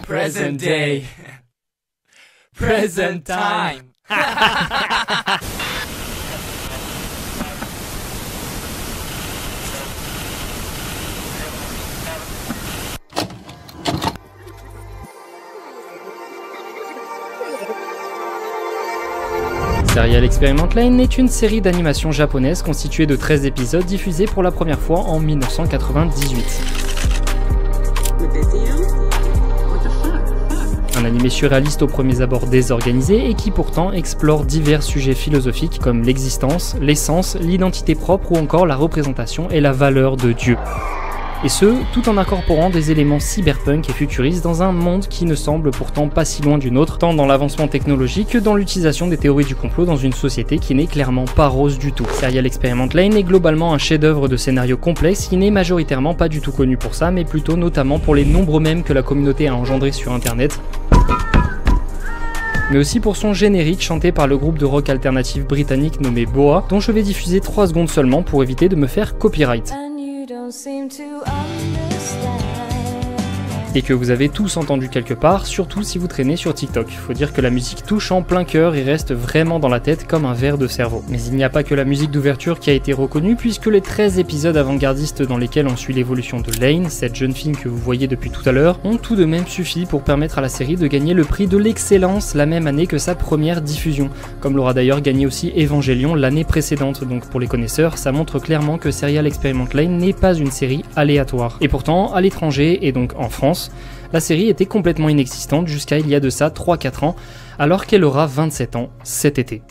Present day. Present time. Serial Experiment Line est une série d'animation japonaise constituée de 13 épisodes diffusés pour la première fois en 1998. Un animé surréaliste aux premiers abords désorganisé et qui pourtant explore divers sujets philosophiques comme l'existence, l'essence, l'identité propre ou encore la représentation et la valeur de Dieu. Et ce, tout en incorporant des éléments cyberpunk et futuristes dans un monde qui ne semble pourtant pas si loin du nôtre, tant dans l'avancement technologique que dans l'utilisation des théories du complot dans une société qui n'est clairement pas rose du tout. Serial Experiment Line est globalement un chef-d'œuvre de scénario complexe qui n'est majoritairement pas du tout connu pour ça, mais plutôt notamment pour les nombreux mèmes que la communauté a engendrés sur internet, mais aussi pour son générique chanté par le groupe de rock alternatif britannique nommé Boa, dont je vais diffuser 3 secondes seulement pour éviter de me faire copyright. Et que vous avez tous entendu quelque part, surtout si vous traînez sur TikTok. Faut dire que la musique touche en plein cœur et reste vraiment dans la tête comme un verre de cerveau. Mais il n'y a pas que la musique d'ouverture qui a été reconnue, puisque les 13 épisodes avant-gardistes dans lesquels on suit l'évolution de Lane, cette jeune fille que vous voyez depuis tout à l'heure, ont tout de même suffi pour permettre à la série de gagner le prix de l'excellence la même année que sa première diffusion, comme l'aura d'ailleurs gagné aussi Evangelion l'année précédente. Donc pour les connaisseurs, ça montre clairement que Serial Experiment Line n'est pas une série aléatoire. Et pourtant, à l'étranger, et donc en France, la série était complètement inexistante jusqu'à il y a de ça 3-4 ans, alors qu'elle aura 27 ans cet été.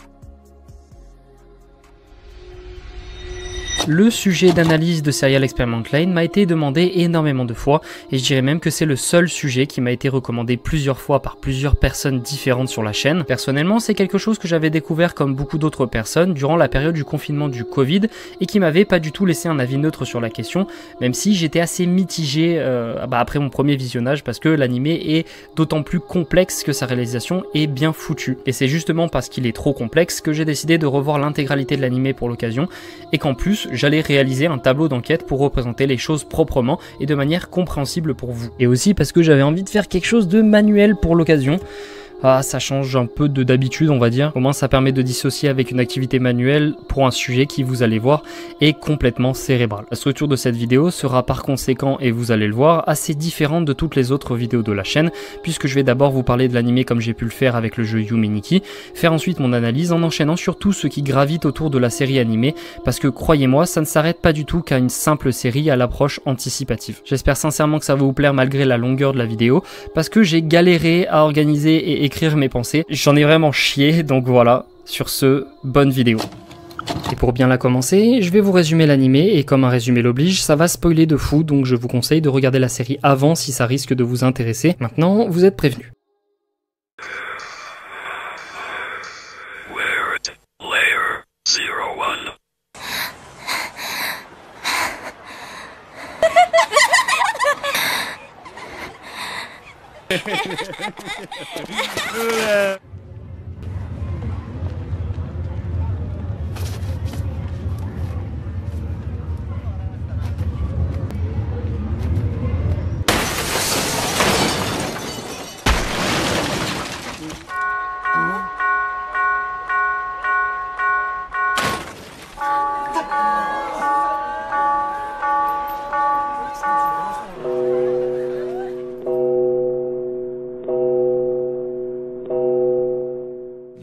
Le sujet d'analyse de Serial Experiment Line m'a été demandé énormément de fois, et je dirais même que c'est le seul sujet qui m'a été recommandé plusieurs fois par plusieurs personnes différentes sur la chaîne. Personnellement, c'est quelque chose que j'avais découvert comme beaucoup d'autres personnes durant la période du confinement du Covid, et qui m'avait pas du tout laissé un avis neutre sur la question, même si j'étais assez mitigé après mon premier visionnage, parce que l'animé est d'autant plus complexe que sa réalisation est bien foutue. Et c'est justement parce qu'il est trop complexe que j'ai décidé de revoir l'intégralité de l'animé pour l'occasion, et qu'en plus, j'allais réaliser un tableau d'enquête pour représenter les choses proprement et de manière compréhensible pour vous. Et aussi parce que j'avais envie de faire quelque chose de manuel pour l'occasion. Ah, ça change un peu d'habitude, on va dire. Au moins, ça permet de dissocier avec une activité manuelle pour un sujet qui, vous allez voir, est complètement cérébral. La structure de cette vidéo sera par conséquent, et vous allez le voir, assez différente de toutes les autres vidéos de la chaîne, puisque je vais d'abord vous parler de l'animé comme j'ai pu le faire avec le jeu Yume Nikki, faire ensuite mon analyse en enchaînant sur tout ce qui gravite autour de la série animée, parce que croyez-moi, ça ne s'arrête pas du tout qu'à une simple série à l'approche anticipative. J'espère sincèrement que ça va vous plaire malgré la longueur de la vidéo, parce que j'ai galéré à organiser et écrire mes pensées. J'en ai vraiment chié, donc voilà. Sur ce, bonne vidéo. Et pour bien la commencer, je vais vous résumer l'animé, et comme un résumé l'oblige, ça va spoiler de fou, donc je vous conseille de regarder la série avant si ça risque de vous intéresser. Maintenant, vous êtes prévenus.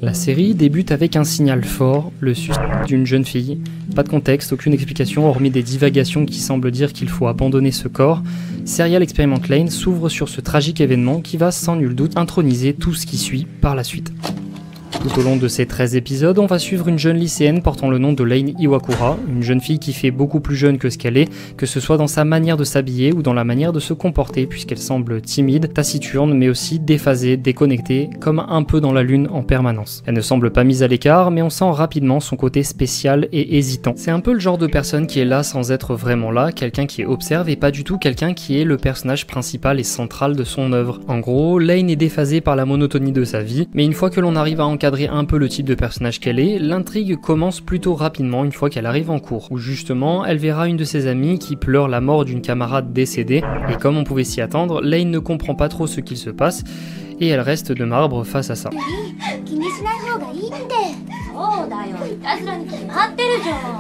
La série débute avec un signal fort, le suicide d'une jeune fille. Pas de contexte, aucune explication hormis des divagations qui semblent dire qu'il faut abandonner ce corps. Serial Experiment Line s'ouvre sur ce tragique événement qui va sans nul doute introniser tout ce qui suit par la suite. Tout au long de ces 13 épisodes, on va suivre une jeune lycéenne portant le nom de Lane Iwakura, une jeune fille qui fait beaucoup plus jeune que ce qu'elle est, que ce soit dans sa manière de s'habiller ou dans la manière de se comporter, puisqu'elle semble timide, taciturne, mais aussi déphasée, déconnectée, comme un peu dans la lune en permanence. Elle ne semble pas mise à l'écart, mais on sent rapidement son côté spécial et hésitant. C'est un peu le genre de personne qui est là sans être vraiment là, quelqu'un qui observe et pas du tout quelqu'un qui est le personnage principal et central de son œuvre. En gros, Lane est déphasée par la monotonie de sa vie, mais une fois que l'on arrive à encadrer cadrer un peu le type de personnage qu'elle est, l'intrigue commence plutôt rapidement une fois qu'elle arrive en cours, où justement elle verra une de ses amies qui pleure la mort d'une camarade décédée, et comme on pouvait s'y attendre, Lane ne comprend pas trop ce qu'il se passe, et elle reste de marbre face à ça.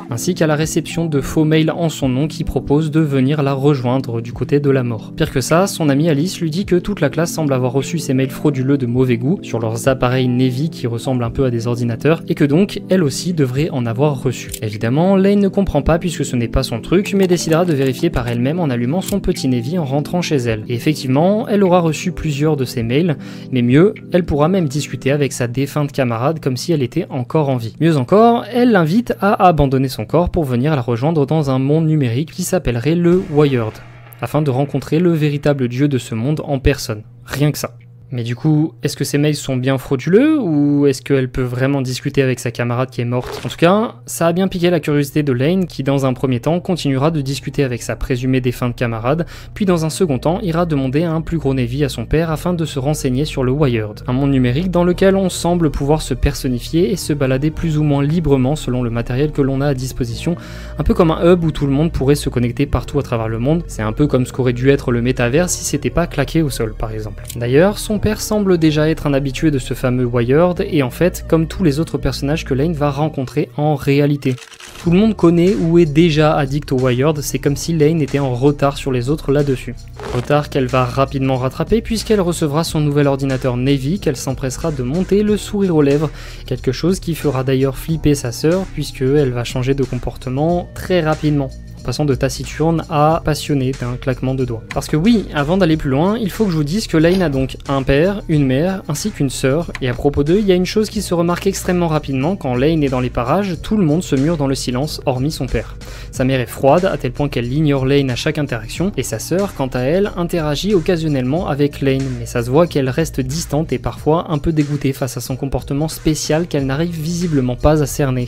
Ainsi qu'à la réception de faux mails en son nom qui proposent de venir la rejoindre du côté de la mort. Pire que ça, son amie Alice lui dit que toute la classe semble avoir reçu ces mails frauduleux de mauvais goût sur leurs appareils Navy qui ressemblent un peu à des ordinateurs et que donc elle aussi devrait en avoir reçu. Évidemment, Lane ne comprend pas puisque ce n'est pas son truc, mais décidera de vérifier par elle-même en allumant son petit Navy en rentrant chez elle. Et effectivement, elle aura reçu plusieurs de ces mails, mais mieux, elle pourra même discuter avec sa défunte camarade comme si elle était encore en vie. Mieux encore, elle l'invite à abandonner son corps pour venir la rejoindre dans un monde numérique qui s'appellerait le Wired, afin de rencontrer le véritable dieu de ce monde en personne. Rien que ça. Mais du coup, est-ce que ces mails sont bien frauduleux ou est-ce qu'elle peut vraiment discuter avec sa camarade qui est morte? En tout cas, ça a bien piqué la curiosité de Lane qui dans un premier temps continuera de discuter avec sa présumée défunte camarade, puis dans un second temps ira demander un plus gros Navy à son père afin de se renseigner sur le Wired, un monde numérique dans lequel on semble pouvoir se personnifier et se balader plus ou moins librement selon le matériel que l'on a à disposition, un peu comme un hub où tout le monde pourrait se connecter partout à travers le monde. C'est un peu comme ce qu'aurait dû être le métavers si c'était pas claqué au sol par exemple. D'ailleurs, son père semble déjà être un habitué de ce fameux Wired et en fait comme tous les autres personnages que Lane va rencontrer en réalité. Tout le monde connaît ou est déjà addict au Wired, c'est comme si Lane était en retard sur les autres là-dessus. Retard qu'elle va rapidement rattraper puisqu'elle recevra son nouvel ordinateur Navy qu'elle s'empressera de monter le sourire aux lèvres, quelque chose qui fera d'ailleurs flipper sa sœur puisqu'elle va changer de comportement très rapidement, passant de taciturne à passionnée d'un claquement de doigts. Parce que oui, avant d'aller plus loin, il faut que je vous dise que Lane a donc un père, une mère, ainsi qu'une sœur, et à propos d'eux, il y a une chose qui se remarque extrêmement rapidement, quand Lane est dans les parages, tout le monde se mure dans le silence, hormis son père. Sa mère est froide, à tel point qu'elle ignore Lane à chaque interaction, et sa sœur, quant à elle, interagit occasionnellement avec Lane, mais ça se voit qu'elle reste distante et parfois un peu dégoûtée face à son comportement spécial qu'elle n'arrive visiblement pas à cerner.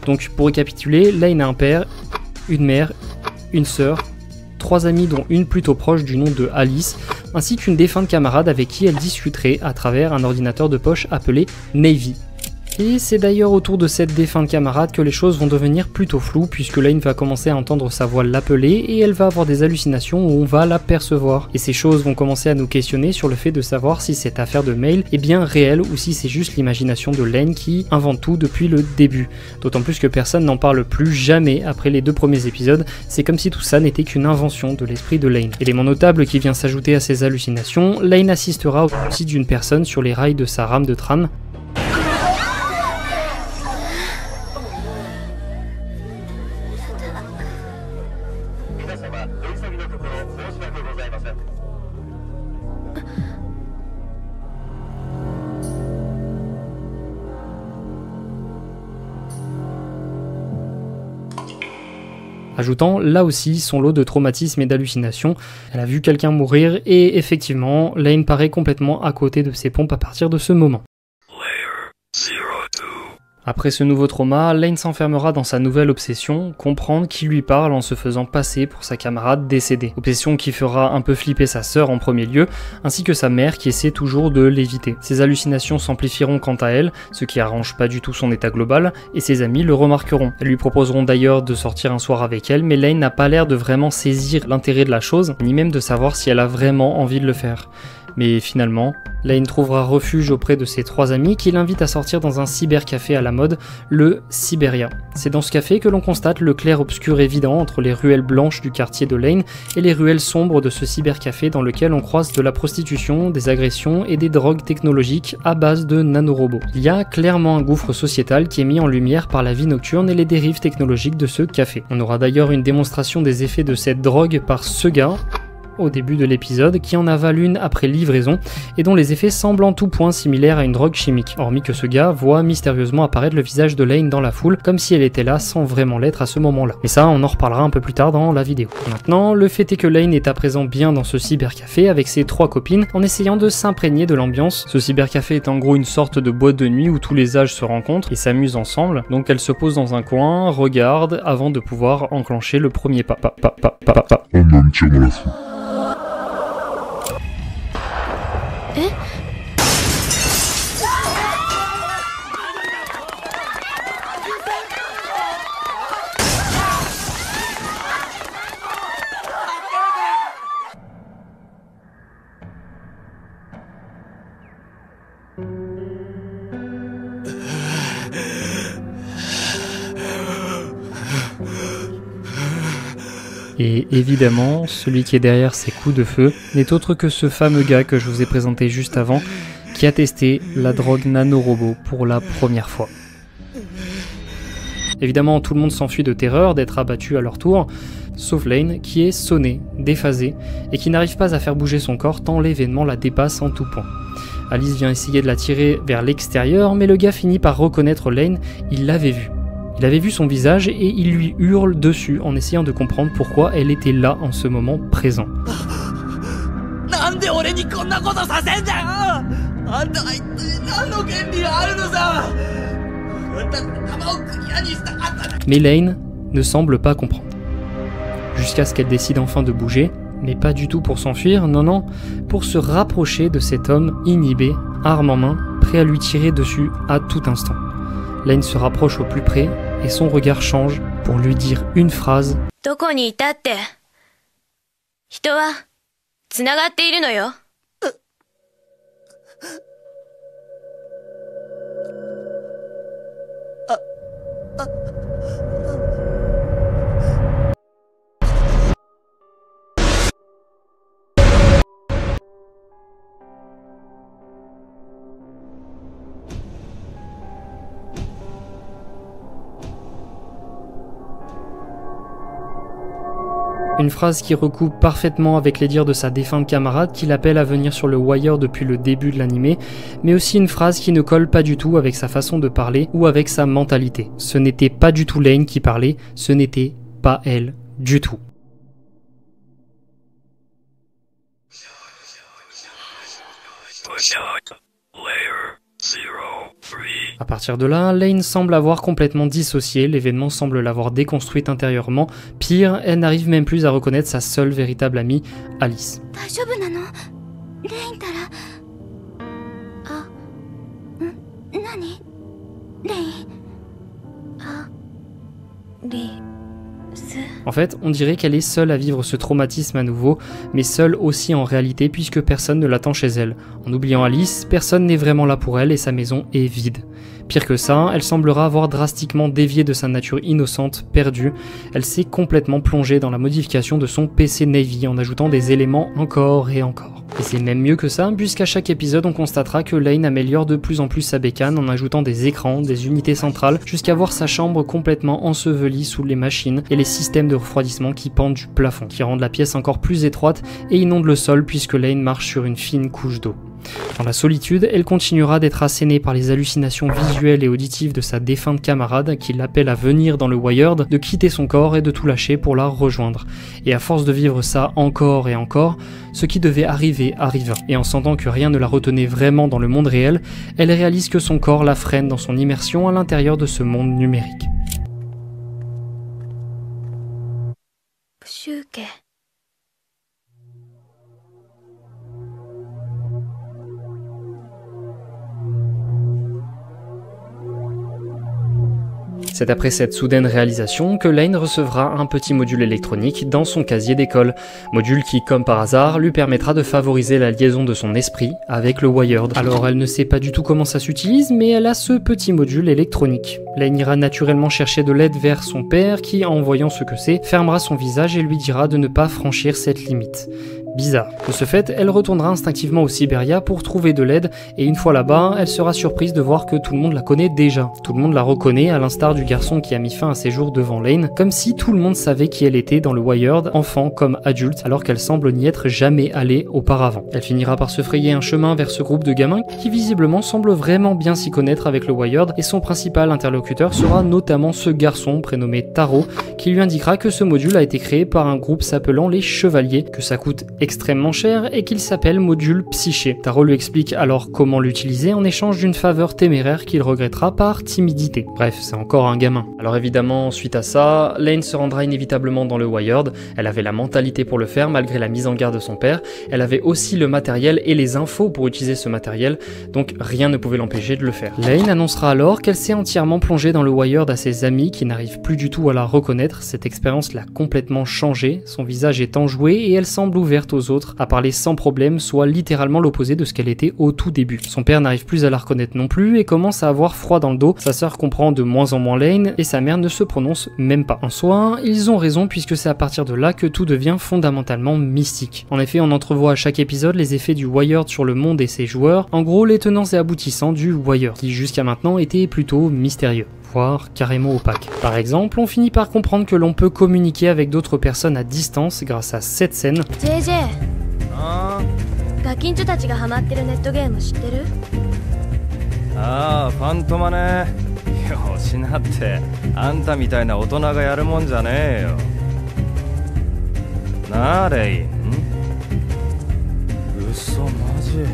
Donc pour récapituler, Lane a un père, une mère, une sœur, 3 amis dont une plutôt proche du nom de Alice, ainsi qu'une défunte camarade avec qui elle discuterait à travers un ordinateur de poche appelé Navy. Et c'est d'ailleurs autour de cette défunte camarade que les choses vont devenir plutôt floues puisque Lane va commencer à entendre sa voix l'appeler et elle va avoir des hallucinations où on va la percevoir. Et ces choses vont commencer à nous questionner sur le fait de savoir si cette affaire de mail est bien réelle ou si c'est juste l'imagination de Lane qui invente tout depuis le début. D'autant plus que personne n'en parle plus jamais après les 2 premiers épisodes, c'est comme si tout ça n'était qu'une invention de l'esprit de Lane. Élément notable qui vient s'ajouter à ces hallucinations, Lane assistera au suicide d'une personne sur les rails de sa rame de tram. Ajoutant là aussi son lot de traumatismes et d'hallucinations. Elle a vu quelqu'un mourir et effectivement, Lane paraît complètement à côté de ses pompes à partir de ce moment. Après ce nouveau trauma, Lane s'enfermera dans sa nouvelle obsession, comprendre qui lui parle en se faisant passer pour sa camarade décédée. Obsession qui fera un peu flipper sa sœur en premier lieu, ainsi que sa mère qui essaie toujours de l'éviter. Ses hallucinations s'amplifieront quant à elle, ce qui arrange pas du tout son état global, et ses amis le remarqueront. Elles lui proposeront d'ailleurs de sortir un soir avec elle, mais Lane n'a pas l'air de vraiment saisir l'intérêt de la chose, ni même de savoir si elle a vraiment envie de le faire. Mais finalement, Lane trouvera refuge auprès de ses 3 amis qui l'invitent à sortir dans un cybercafé à la mode, le Cyberia. C'est dans ce café que l'on constate le clair-obscur évident entre les ruelles blanches du quartier de Lane et les ruelles sombres de ce cybercafé dans lequel on croise de la prostitution, des agressions et des drogues technologiques à base de nanorobots. Il y a clairement un gouffre sociétal qui est mis en lumière par la vie nocturne et les dérives technologiques de ce café. On aura d'ailleurs une démonstration des effets de cette drogue par ce gars, au début de l'épisode, qui en avale une après livraison et dont les effets semblent en tout point similaires à une drogue chimique, hormis que ce gars voit mystérieusement apparaître le visage de Lane dans la foule, comme si elle était là sans vraiment l'être à ce moment-là. Mais ça, on en reparlera un peu plus tard dans la vidéo. Maintenant, le fait est que Lane est à présent bien dans ce cybercafé avec ses 3 copines, en essayant de s'imprégner de l'ambiance. Ce cybercafé est en gros une sorte de boîte de nuit où tous les âges se rencontrent et s'amusent ensemble, donc elle se pose dans un coin, regarde, avant de pouvoir enclencher le premier pas. Et évidemment, celui qui est derrière ces coups de feu n'est autre que ce fameux gars que je vous ai présenté juste avant, qui a testé la drogue nanorobot pour la première fois. Évidemment, tout le monde s'enfuit de terreur d'être abattu à leur tour, sauf Lane qui est sonné, déphasé, et qui n'arrive pas à faire bouger son corps tant l'événement la dépasse en tout point. Alice vient essayer de la tirer vers l'extérieur, mais le gars finit par reconnaître Lane, il l'avait vu. Il avait vu son visage et il lui hurle dessus en essayant de comprendre pourquoi elle était là en ce moment présent. Mais Lane ne semble pas comprendre. Jusqu'à ce qu'elle décide enfin de bouger, mais pas du tout pour s'enfuir, non, pour se rapprocher de cet homme inhibé, arme en main, prêt à lui tirer dessus à tout instant. Lane se rapproche au plus près et son regard change pour lui dire une phrase. Une phrase qui recoupe parfaitement avec les dires de sa défunte camarade qui l'appelle à venir sur le Wire depuis le début de l'animé, mais aussi une phrase qui ne colle pas du tout avec sa façon de parler ou avec sa mentalité. Ce n'était pas du tout Lane qui parlait, ce n'était pas elle du tout. À partir de là, Lane semble avoir complètement dissocié, l'événement semble l'avoir déconstruite intérieurement. Pire, elle n'arrive même plus à reconnaître sa seule véritable amie, Alice. En fait, on dirait qu'elle est seule à vivre ce traumatisme à nouveau, mais seule aussi en réalité puisque personne ne l'attend chez elle. En oubliant Alice, personne n'est vraiment là pour elle et sa maison est vide. Pire que ça, elle semblera avoir drastiquement dévié de sa nature innocente, perdue. Elle s'est complètement plongée dans la modification de son PC Navy en ajoutant des éléments encore et encore. Et c'est même mieux que ça, puisqu'à chaque épisode on constatera que Lane améliore de plus en plus sa bécane en ajoutant des écrans, des unités centrales, jusqu'à voir sa chambre complètement ensevelie sous les machines et les systèmes de refroidissement qui pendent du plafond, qui rendent la pièce encore plus étroite et inondent le sol puisque Lane marche sur une fine couche d'eau. Dans la solitude, elle continuera d'être assénée par les hallucinations visuelles et auditives de sa défunte camarade qui l'appelle à venir dans le Wired, de quitter son corps et de tout lâcher pour la rejoindre. Et à force de vivre ça encore et encore, ce qui devait arriver arriva. Et en sentant que rien ne la retenait vraiment dans le monde réel, elle réalise que son corps la freine dans son immersion à l'intérieur de ce monde numérique. C'est après cette soudaine réalisation que Lane recevra un petit module électronique dans son casier d'école, module qui, comme par hasard, lui permettra de favoriser la liaison de son esprit avec le Wired. Alors elle ne sait pas du tout comment ça s'utilise, mais elle a ce petit module électronique. Lane ira naturellement chercher de l'aide vers son père qui, en voyant ce que c'est, fermera son visage et lui dira de ne pas franchir cette limite. Bizarre. De ce fait, elle retournera instinctivement au Siberia pour trouver de l'aide et une fois là-bas, elle sera surprise de voir que tout le monde la connaît déjà. Tout le monde la reconnaît à l'instar du garçon qui a mis fin à ses jours devant Lane, comme si tout le monde savait qui elle était dans le Wired, enfant comme adulte, alors qu'elle semble n'y être jamais allée auparavant. Elle finira par se frayer un chemin vers ce groupe de gamins qui visiblement semble vraiment bien s'y connaître avec le Wired et son principal interlocuteur sera notamment ce garçon prénommé Taro qui lui indiquera que ce module a été créé par un groupe s'appelant les Chevaliers, que ça coûte extrêmement cher et qu'il s'appelle module psyché. Taro lui explique alors comment l'utiliser en échange d'une faveur téméraire qu'il regrettera par timidité. Bref, c'est encore un gamin. Alors évidemment, suite à ça, Lane se rendra inévitablement dans le Wired. Elle avait la mentalité pour le faire malgré la mise en garde de son père. Elle avait aussi le matériel et les infos pour utiliser ce matériel, donc rien ne pouvait l'empêcher de le faire. Lane annoncera alors qu'elle s'est entièrement plongée dans le Wired à ses amis qui n'arrivent plus du tout à la reconnaître. Cette expérience l'a complètement changée, son visage est enjoué et elle semble ouverte aux autres, à parler sans problème, soit littéralement l'opposé de ce qu'elle était au tout début. Son père n'arrive plus à la reconnaître non plus et commence à avoir froid dans le dos, sa sœur comprend de moins en moins Lane et sa mère ne se prononce même pas. En soi, ils ont raison puisque c'est à partir de là que tout devient fondamentalement mystique. En effet, on entrevoit à chaque épisode les effets du Wired sur le monde et ses joueurs, en gros les tenants et aboutissants du Wired, qui jusqu'à maintenant était plutôt mystérieux, voire carrément opaque. Par exemple, on finit par comprendre que l'on peut communiquer avec d'autres personnes à distance grâce à cette scène. JJ, ガキンチョたちがハマってるネットゲーム知ってる？ああ、ファントマね。よしなって、あんたみたいな大人がやるもんじゃねえよ。なあレイン。嘘マジ。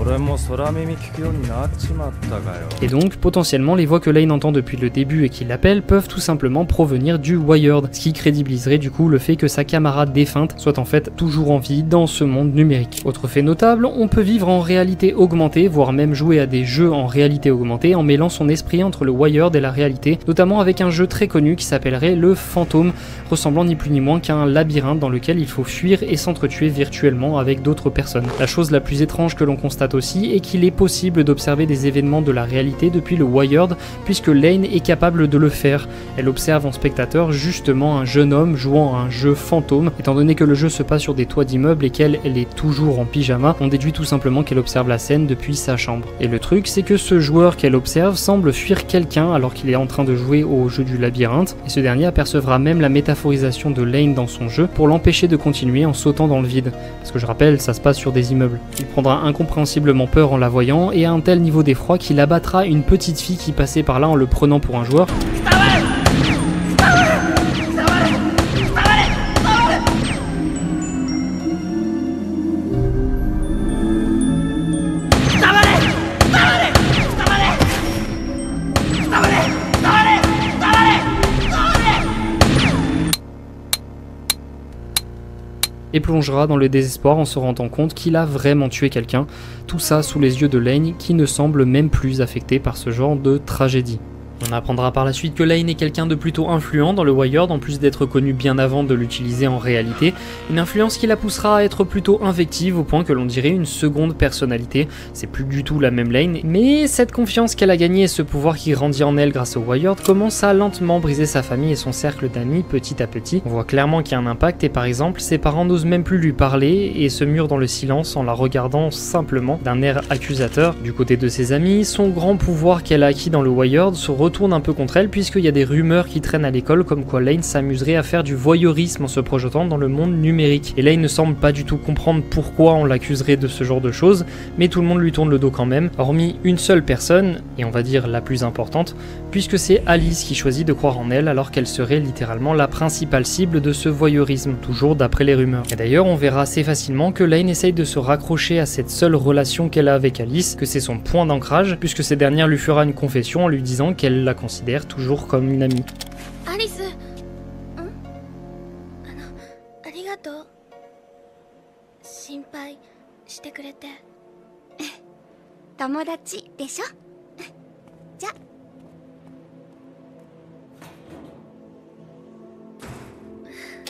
俺も空耳聞くようになっちまったかよ。Et donc, potentiellement, les voix que Lane entend depuis le début et qui l'appellent peuvent tout simplement provenir du Wired, ce qui crédibiliserait du coup le fait que sa camarade défunte soit en fait toujours en vie dans ce monde numérique. Autre fait notable, on peut vivre en réalité augmentée, voire même jouer à des jeux en réalité augmentée en mêlant son esprit entre le Wired et la réalité, notamment avec un jeu très connu qui s'appellerait le Fantôme, ressemblant ni plus ni moins qu'à un labyrinthe dans lequel il faut fuir et s'entretuer virtuellement avec d'autres personnes. La chose la plus étrange que l'on constate aussi est qu'il est possible d'observer des événements de la réalité depuis le Wired puisque Lane est capable de le faire. Elle observe en spectateur justement un jeune homme jouant à un jeu fantôme. Étant donné que le jeu se passe sur des toits d'immeubles et qu'elle est toujours en pyjama, on déduit tout simplement qu'elle observe la scène depuis sa chambre. Et le truc c'est que ce joueur qu'elle observe semble fuir quelqu'un alors qu'il est en train de jouer au jeu du labyrinthe et ce dernier apercevra même la métaphorisation de Lane dans son jeu pour l'empêcher de continuer en sautant dans le vide. Parce que je rappelle, ça se passe sur des immeubles. Il prendra incompréhensiblement peur en la voyant et à un tel niveau d'effroi qu'il abattra une petite fille qui passait par là en le prenant pour un joueur. Et plongera dans le désespoir en se rendant compte qu'il a vraiment tué quelqu'un, tout ça sous les yeux de Lane qui ne semble même plus affecté par ce genre de tragédie. On apprendra par la suite que Lane est quelqu'un de plutôt influent dans le Wired en plus d'être connu bien avant de l'utiliser en réalité, une influence qui la poussera à être plutôt invective au point que l'on dirait une seconde personnalité, c'est plus du tout la même Lane, mais cette confiance qu'elle a gagnée et ce pouvoir qui grandit en elle grâce au Wired commence à lentement briser sa famille et son cercle d'amis petit à petit. On voit clairement qu'il y a un impact et par exemple ses parents n'osent même plus lui parler et se murent dans le silence en la regardant simplement d'un air accusateur. Du côté de ses amis, son grand pouvoir qu'elle a acquis dans le Wired se retourne un peu contre elle puisqu'il y a des rumeurs qui traînent à l'école comme quoi Lane s'amuserait à faire du voyeurisme en se projetant dans le monde numérique. Et Lane ne semble pas du tout comprendre pourquoi on l'accuserait de ce genre de choses, mais tout le monde lui tourne le dos quand même, hormis une seule personne, et on va dire la plus importante, puisque c'est Alice qui choisit de croire en elle alors qu'elle serait littéralement la principale cible de ce voyeurisme, toujours d'après les rumeurs. Et d'ailleurs on verra assez facilement que Lane essaye de se raccrocher à cette seule relation qu'elle a avec Alice, que c'est son point d'ancrage, puisque cette dernière lui fera une confession en lui disant qu'elle la considère toujours comme une amie. Alice, ありがとう。心配してくれて。友達でしょ？じゃ。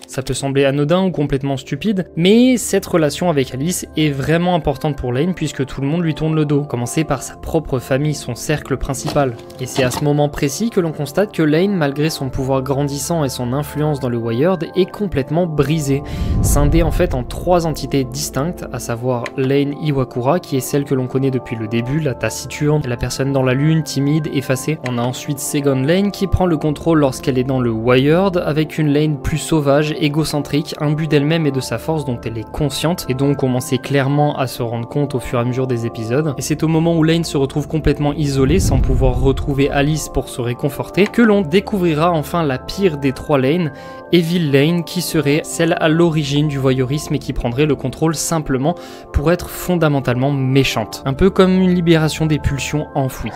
Ça peut sembler anodin ou complètement stupide, mais cette relation avec Alice est vraiment importante pour Lane puisque tout le monde lui tourne le dos, commencer par sa propre famille, son cercle principal. Et c'est à ce moment précis que l'on constate que Lane, malgré son pouvoir grandissant et son influence dans le Wired, est complètement brisé, scindé en fait en trois entités distinctes, à savoir Lane Iwakura, qui est celle que l'on connaît depuis le début, la taciturne, la personne dans la lune, timide, effacée. On a ensuite Second Lane qui prend le contrôle lorsqu'elle est dans le Wired, avec une Lane plus sauvage, égocentrique, imbue d'elle-même et de sa force dont elle est consciente, et donc commencer clairement à se rendre compte au fur et à mesure des épisodes. Et c'est au moment où Lane se retrouve complètement isolée, sans pouvoir retrouver Alice pour se réconforter, que l'on découvrira enfin la pire des trois Lane, Evil Lane, qui serait celle à l'origine du voyeurisme et qui prendrait le contrôle simplement pour être fondamentalement méchante. Un peu comme une libération des pulsions enfouies.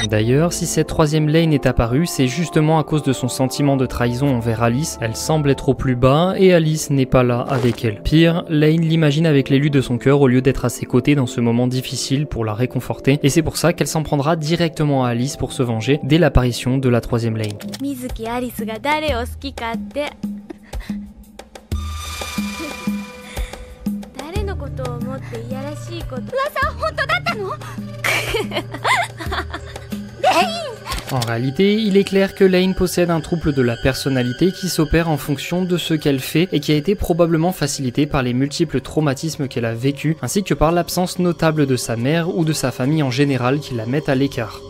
D'ailleurs, si cette troisième Lane est apparue, c'est justement à cause de son sentiment de trahison envers Alice. Elle semble être au plus bas et Alice n'est pas là avec elle. Pire, Lane l'imagine avec l'élu de son cœur au lieu d'être à ses côtés dans ce moment difficile pour la réconforter. Et c'est pour ça qu'elle s'en prendra directement à Alice pour se venger dès l'apparition de la troisième Lane. 水木アリスが誰を好きかってっていやらしいこと噂は本当だったのEn réalité, il est clair que Lane possède un trouble de la personnalité qui s'opère en fonction de ce qu'elle fait et qui a été probablement facilité par les multiples traumatismes qu'elle a vécus, ainsi que par l'absence notable de sa mère ou de sa famille en général qui la mettent à l'écart.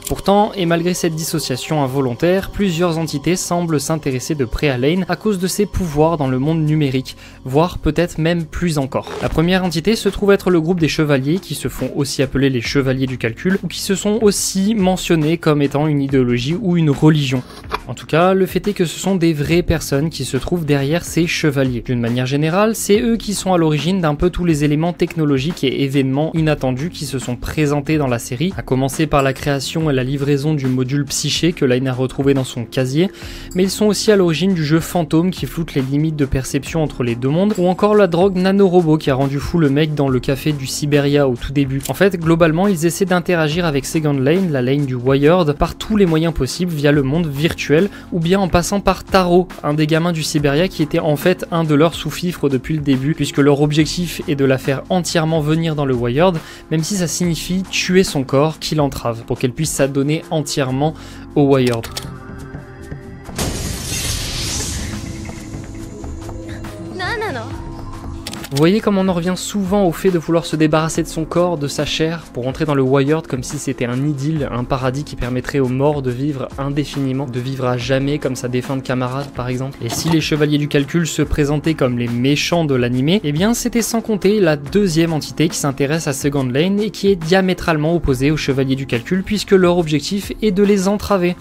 Pourtant, et malgré cette dissociation involontaire, plusieurs entités semblent s'intéresser de près à Lane à cause de ses pouvoirs dans le monde numérique, voire peut-être même plus encore. La première entité se trouve être le groupe des chevaliers, qui se font aussi appeler les chevaliers du calcul, ou qui se sont aussi mentionnés comme étant une idéologie ou une religion. En tout cas, le fait est que ce sont des vraies personnes qui se trouvent derrière ces chevaliers. D'une manière générale, c'est eux qui sont à l'origine d'un peu tous les éléments technologiques et événements inattendus qui se sont présentés dans la série, à commencer par la création et la livraison du module psyché que Lane a retrouvé dans son casier, mais ils sont aussi à l'origine du jeu fantôme qui floute les limites de perception entre les deux mondes, ou encore la drogue nanorobot qui a rendu fou le mec dans le café du Siberia au tout début. En fait, globalement, ils essaient d'interagir avec Second Lane, la Lane du Wired, par tous les moyens possibles via le monde virtuel, ou bien en passant par Taro, un des gamins du Siberia qui était en fait un de leurs sous-fifres depuis le début, puisque leur objectif est de la faire entièrement venir dans le Wired, même si ça signifie tuer son corps qui l'entrave, pour qu'elle puisse s'adonner entièrement au Wired. Vous voyez comme on en revient souvent au fait de vouloir se débarrasser de son corps, de sa chair, pour entrer dans le Wired comme si c'était un idylle, un paradis qui permettrait aux morts de vivre indéfiniment, de vivre à jamais comme sa défunte camarade par exemple. Et si les chevaliers du calcul se présentaient comme les méchants de l'animé, eh bien c'était sans compter la deuxième entité qui s'intéresse à Second Lane et qui est diamétralement opposée aux chevaliers du calcul puisque leur objectif est de les entraver.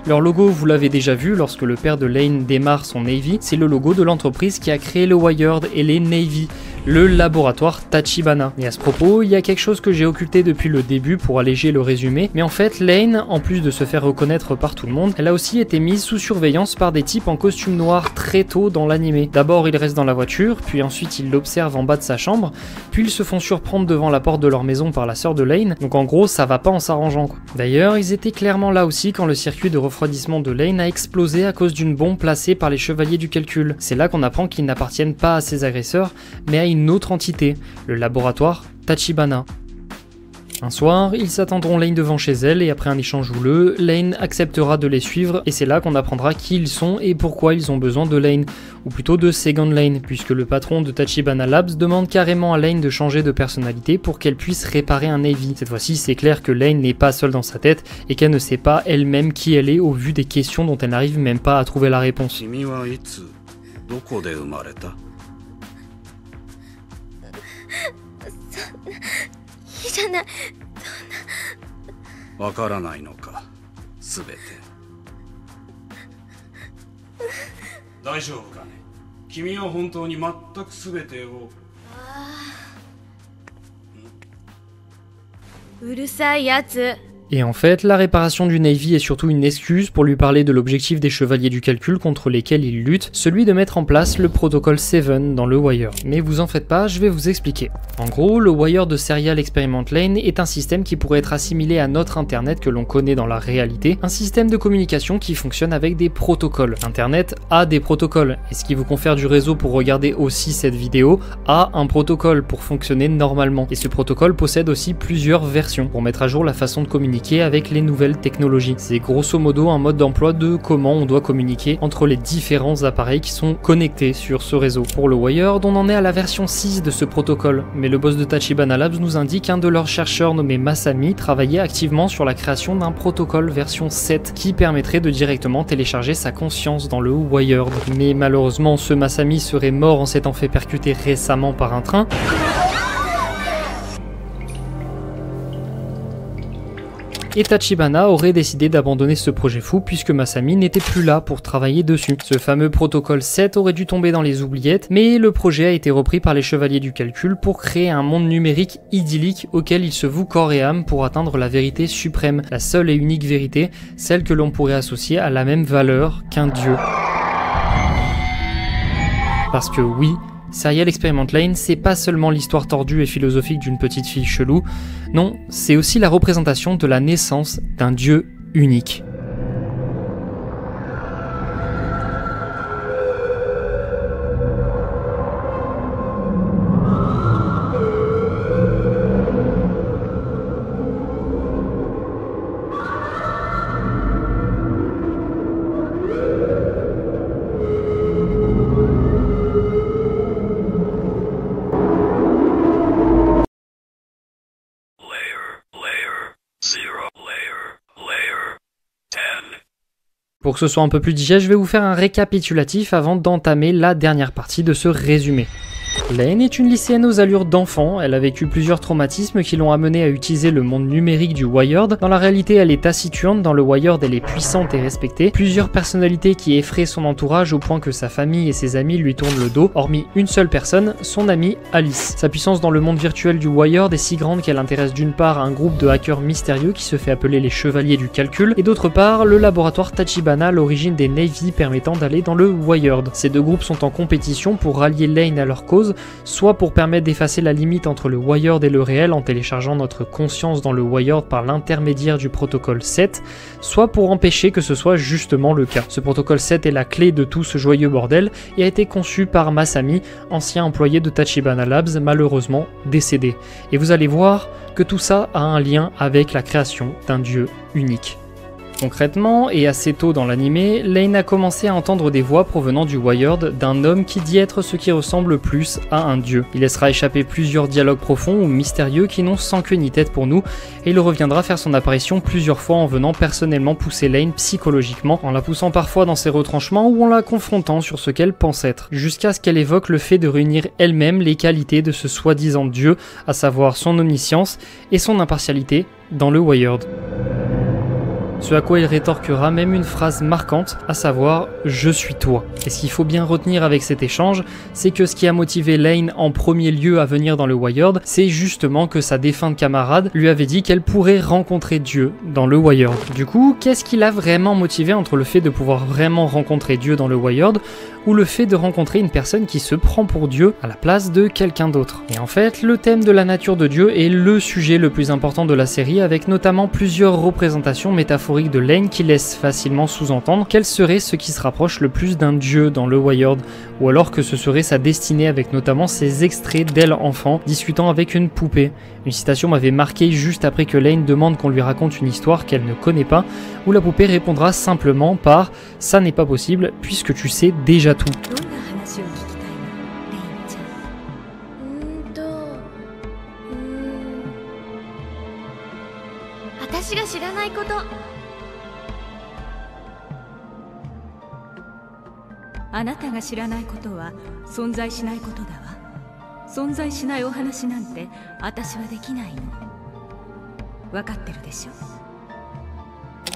Leur logo, vous l'avez déjà vu lorsque le père de Lane démarre son Navy, c'est le logo de l'entreprise qui a créé le Wired et les Navy, le laboratoire Tachibana. Et à ce propos, il y a quelque chose que j'ai occulté depuis le début pour alléger le résumé, mais en fait, Lane, en plus de se faire reconnaître par tout le monde, elle a aussi été mise sous surveillance par des types en costume noir très tôt dans l'animé. D'abord, ils restent dans la voiture, puis ensuite ils l'observent en bas de sa chambre, puis ils se font surprendre devant la porte de leur maison par la sœur de Lane, donc en gros, ça va pas en s'arrangeant quoi. D'ailleurs, ils étaient clairement là aussi quand le circuit de refroidissement de Lane a explosé à cause d'une bombe placée par les chevaliers du calcul. C'est là qu'on apprend qu'ils n'appartiennent pas à ses agresseurs, mais à une autre entité, le laboratoire Tachibana. Un soir, ils s'attendront Lane devant chez elle et après un échange houleux, Lane acceptera de les suivre et c'est là qu'on apprendra qui ils sont et pourquoi ils ont besoin de Lane, ou plutôt de Second Lane, puisque le patron de Tachibana Labs demande carrément à Lane de changer de personnalité pour qu'elle puisse réparer un Navy. Cette fois-ci, c'est clair que Lane n'est pas seule dans sa tête et qu'elle ne sait pas elle-même qui elle est au vu des questions dont elle n'arrive même pas à trouver la réponse. Et en fait, la réparation du Navy est surtout une excuse pour lui parler de l'objectif des chevaliers du calcul contre lesquels il lutte, celui de mettre en place le protocole 7 dans le Wired. Mais vous en faites pas, je vais vous expliquer. En gros, le Wired de Serial Experiment Lane est un système qui pourrait être assimilé à notre Internet que l'on connaît dans la réalité, un système de communication qui fonctionne avec des protocoles. Internet a des protocoles, et ce qui vous confère du réseau pour regarder aussi cette vidéo a un protocole pour fonctionner normalement. Et ce protocole possède aussi plusieurs versions pour mettre à jour la façon de communiquer avec les nouvelles technologies. C'est grosso modo un mode d'emploi de comment on doit communiquer entre les différents appareils qui sont connectés sur ce réseau. Pour le Wired, on en est à la version 6 de ce protocole, mais le boss de Tachibana Labs nous indique qu'un de leurs chercheurs nommé Masami travaillait activement sur la création d'un protocole version 7 qui permettrait de directement télécharger sa conscience dans le Wired. Mais malheureusement, ce Masami serait mort en s'étant fait percuter récemment par un train. Et Tachibana aurait décidé d'abandonner ce projet fou puisque Masami n'était plus là pour travailler dessus. Ce fameux protocole 7 aurait dû tomber dans les oubliettes, mais le projet a été repris par les chevaliers du calcul pour créer un monde numérique idyllique auquel ils se vouent corps et âme pour atteindre la vérité suprême, la seule et unique vérité, celle que l'on pourrait associer à la même valeur qu'un dieu. Parce que oui, Serial Experiment Lane, c'est pas seulement l'histoire tordue et philosophique d'une petite fille chelou, non, c'est aussi la représentation de la naissance d'un dieu unique. Pour que ce soit un peu plus digeste, je vais vous faire un récapitulatif avant d'entamer la dernière partie de ce résumé. Lane est une lycéenne aux allures d'enfant, elle a vécu plusieurs traumatismes qui l'ont amenée à utiliser le monde numérique du Wired. Dans la réalité, elle est taciturne, dans le Wired, elle est puissante et respectée. Plusieurs personnalités qui effraient son entourage au point que sa famille et ses amis lui tournent le dos, hormis une seule personne, son amie Alice. Sa puissance dans le monde virtuel du Wired est si grande qu'elle intéresse d'une part un groupe de hackers mystérieux qui se fait appeler les Chevaliers du Calcul, et d'autre part le laboratoire Tachibana, l'origine des Navy permettant d'aller dans le Wired. Ces deux groupes sont en compétition pour rallier Lane à leur cause, soit pour permettre d'effacer la limite entre le Wired et le réel en téléchargeant notre conscience dans le Wired par l'intermédiaire du protocole 7, soit pour empêcher que ce soit justement le cas. Ce protocole 7 est la clé de tout ce joyeux bordel et a été conçu par Masami, ancien employé de Tachibana Labs, malheureusement décédé. Et vous allez voir que tout ça a un lien avec la création d'un dieu unique. Concrètement, et assez tôt dans l'anime, Lane a commencé à entendre des voix provenant du Wired d'un homme qui dit être ce qui ressemble plus à un dieu. Il laissera échapper plusieurs dialogues profonds ou mystérieux qui n'ont sans queue ni tête pour nous, et il reviendra faire son apparition plusieurs fois en venant personnellement pousser Lane psychologiquement, en la poussant parfois dans ses retranchements ou en la confrontant sur ce qu'elle pense être, jusqu'à ce qu'elle évoque le fait de réunir elle-même les qualités de ce soi-disant dieu, à savoir son omniscience et son impartialité dans le Wired. Ce à quoi il rétorquera même une phrase marquante, à savoir « Je suis toi ». Et ce qu'il faut bien retenir avec cet échange, c'est que ce qui a motivé Lane en premier lieu à venir dans le Wired, c'est justement que sa défunte camarade lui avait dit qu'elle pourrait rencontrer Dieu dans le Wired. Du coup, qu'est-ce qui l'a vraiment motivé entre le fait de pouvoir vraiment rencontrer Dieu dans le Wired ou le fait de rencontrer une personne qui se prend pour Dieu à la place de quelqu'un d'autre? Et en fait, le thème de la nature de Dieu est le sujet le plus important de la série, avec notamment plusieurs représentations métaphoriques de Lane qui laissent facilement sous-entendre qu'elle serait ce qui se rapproche le plus d'un dieu dans le Wired, ou alors que ce serait sa destinée, avec notamment ces extraits d'elle enfant discutant avec une poupée. Une citation m'avait marqué juste après que Lane demande qu'on lui raconte une histoire qu'elle ne connaît pas, où la poupée répondra simplement par « ça n'est pas possible puisque tu sais déjà tout ».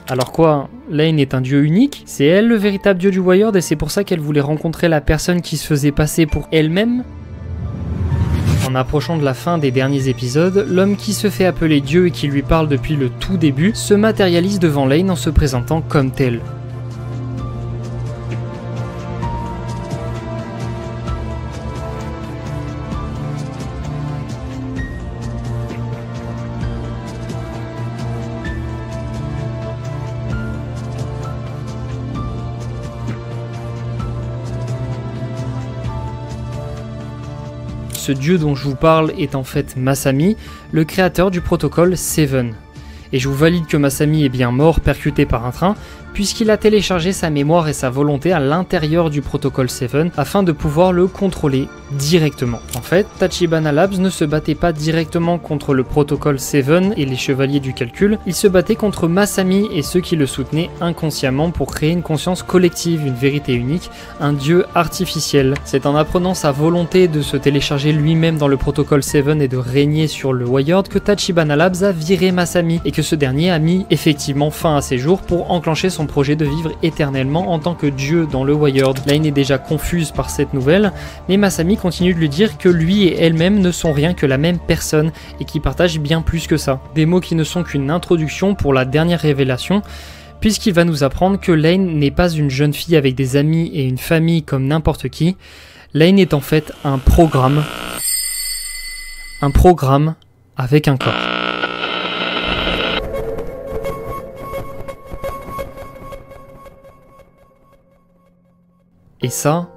Alors quoi, Lane est un dieu unique? C'est elle le véritable dieu du Wired et c'est pour ça qu'elle voulait rencontrer la personne qui se faisait passer pour elle-même? En approchant de la fin des derniers épisodes, l'homme qui se fait appeler Dieu et qui lui parle depuis le tout début se matérialise devant Lane en se présentant comme tel. Ce dieu dont je vous parle est en fait Masami, le créateur du protocole 7. Et je vous valide que Masami est bien mort percuté par un train, puisqu'il a téléchargé sa mémoire et sa volonté à l'intérieur du protocole 7 afin de pouvoir le contrôler directement. En fait, Tachibana Labs ne se battait pas directement contre le protocole 7 et les Chevaliers du Calcul, il se battait contre Masami et ceux qui le soutenaient inconsciemment pour créer une conscience collective, une vérité unique, un dieu artificiel. C'est en apprenant sa volonté de se télécharger lui-même dans le protocole 7 et de régner sur le Wired que Tachibana Labs a viré Masami et que ce dernier a mis effectivement fin à ses jours pour enclencher son projet de vivre éternellement en tant que dieu dans le Wired. Lane est déjà confuse par cette nouvelle, mais Masami continue de lui dire que lui et elle-même ne sont rien que la même personne et qui partagent bien plus que ça. Des mots qui ne sont qu'une introduction pour la dernière révélation, puisqu'il va nous apprendre que Lane n'est pas une jeune fille avec des amis et une famille comme n'importe qui. Lane est en fait un programme avec un corps. Et ça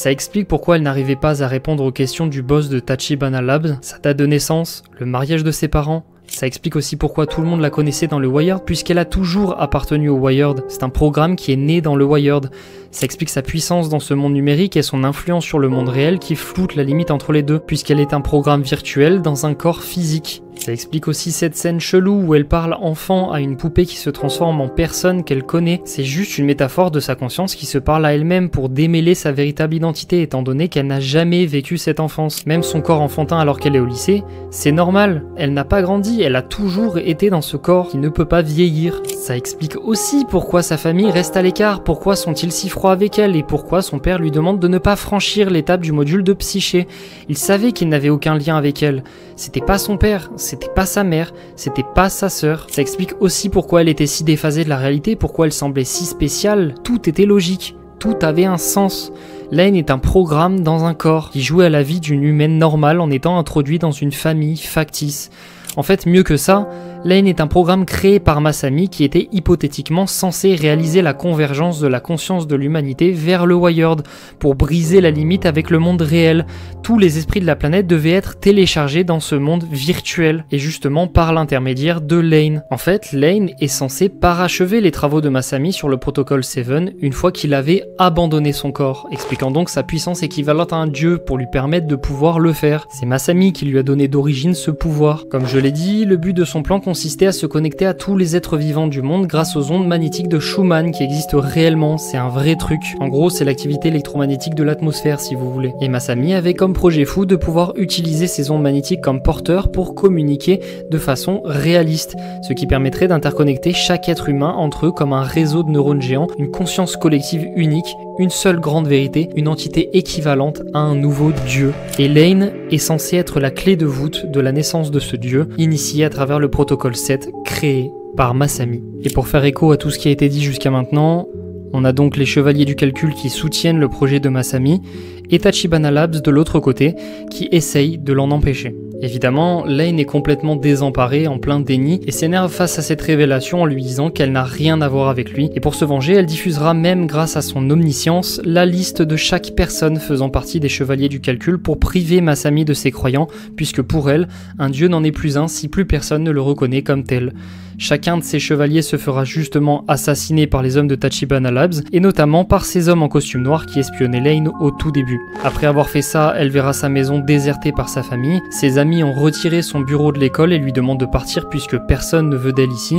explique pourquoi elle n'arrivait pas à répondre aux questions du boss de Tachibana Labs, sa date de naissance, le mariage de ses parents. Ça explique aussi pourquoi tout le monde la connaissait dans le Wired, puisqu'elle a toujours appartenu au Wired. C'est un programme qui est né dans le Wired. Ça explique sa puissance dans ce monde numérique et son influence sur le monde réel qui floute la limite entre les deux, puisqu'elle est un programme virtuel dans un corps physique. Ça explique aussi cette scène chelou où elle parle enfant à une poupée qui se transforme en personne qu'elle connaît. C'est juste une métaphore de sa conscience qui se parle à elle-même pour démêler sa véritable identité étant donné qu'elle n'a jamais vécu cette enfance. Même son corps enfantin alors qu'elle est au lycée, c'est normal. Elle n'a pas grandi, elle a toujours été dans ce corps qui ne peut pas vieillir. Ça explique aussi pourquoi sa famille reste à l'écart, pourquoi sont-ils si froids avec elle et pourquoi son père lui demande de ne pas franchir l'étape du module de psyché. Il savait qu'il n'avait aucun lien avec elle. C'était pas son père, c'était pas sa mère, c'était pas sa sœur. Ça explique aussi pourquoi elle était si déphasée de la réalité, pourquoi elle semblait si spéciale. Tout était logique, tout avait un sens. Lane est un programme dans un corps qui jouait à la vie d'une humaine normale en étant introduit dans une famille factice. En fait, mieux que ça, Lane est un programme créé par Masami qui était hypothétiquement censé réaliser la convergence de la conscience de l'humanité vers le Wired pour briser la limite avec le monde réel. Tous les esprits de la planète devaient être téléchargés dans ce monde virtuel et justement par l'intermédiaire de Lane. En fait, Lane est censé parachever les travaux de Masami sur le protocole 7 une fois qu'il avait abandonné son corps, expliquant donc sa puissance équivalente à un dieu pour lui permettre de pouvoir le faire. C'est Masami qui lui a donné d'origine ce pouvoir. Comme je l'ai dit, le but de son plan consistait à se connecter à tous les êtres vivants du monde grâce aux ondes magnétiques de Schumann qui existent réellement, c'est un vrai truc. En gros, c'est l'activité électromagnétique de l'atmosphère si vous voulez. Et Masami avait comme projet fou de pouvoir utiliser ces ondes magnétiques comme porteurs pour communiquer de façon réaliste, ce qui permettrait d'interconnecter chaque être humain entre eux comme un réseau de neurones géants, une conscience collective unique, une seule grande vérité, une entité équivalente à un nouveau dieu. Et Lane est censé être la clé de voûte de la naissance de ce dieu, initié à travers le protocole 7 créé par Masami. Et pour faire écho à tout ce qui a été dit jusqu'à maintenant, on a donc les chevaliers du calcul qui soutiennent le projet de Masami et Tachibana Labs de l'autre côté qui essayent de l'en empêcher. Évidemment, Lane est complètement désemparée, en plein déni, et s'énerve face à cette révélation en lui disant qu'elle n'a rien à voir avec lui. Et pour se venger, elle diffusera même grâce à son omniscience la liste de chaque personne faisant partie des chevaliers du calcul pour priver Masami de ses croyants, puisque pour elle, un dieu n'en est plus un si plus personne ne le reconnaît comme tel. Chacun de ces chevaliers se fera justement assassiner par les hommes de Tachibana Labs, et notamment par ces hommes en costume noir qui espionnaient Lane au tout début. Après avoir fait ça, elle verra sa maison désertée par sa famille, ses amis ont retiré son bureau de l'école et lui demandent de partir puisque personne ne veut d'elle ici.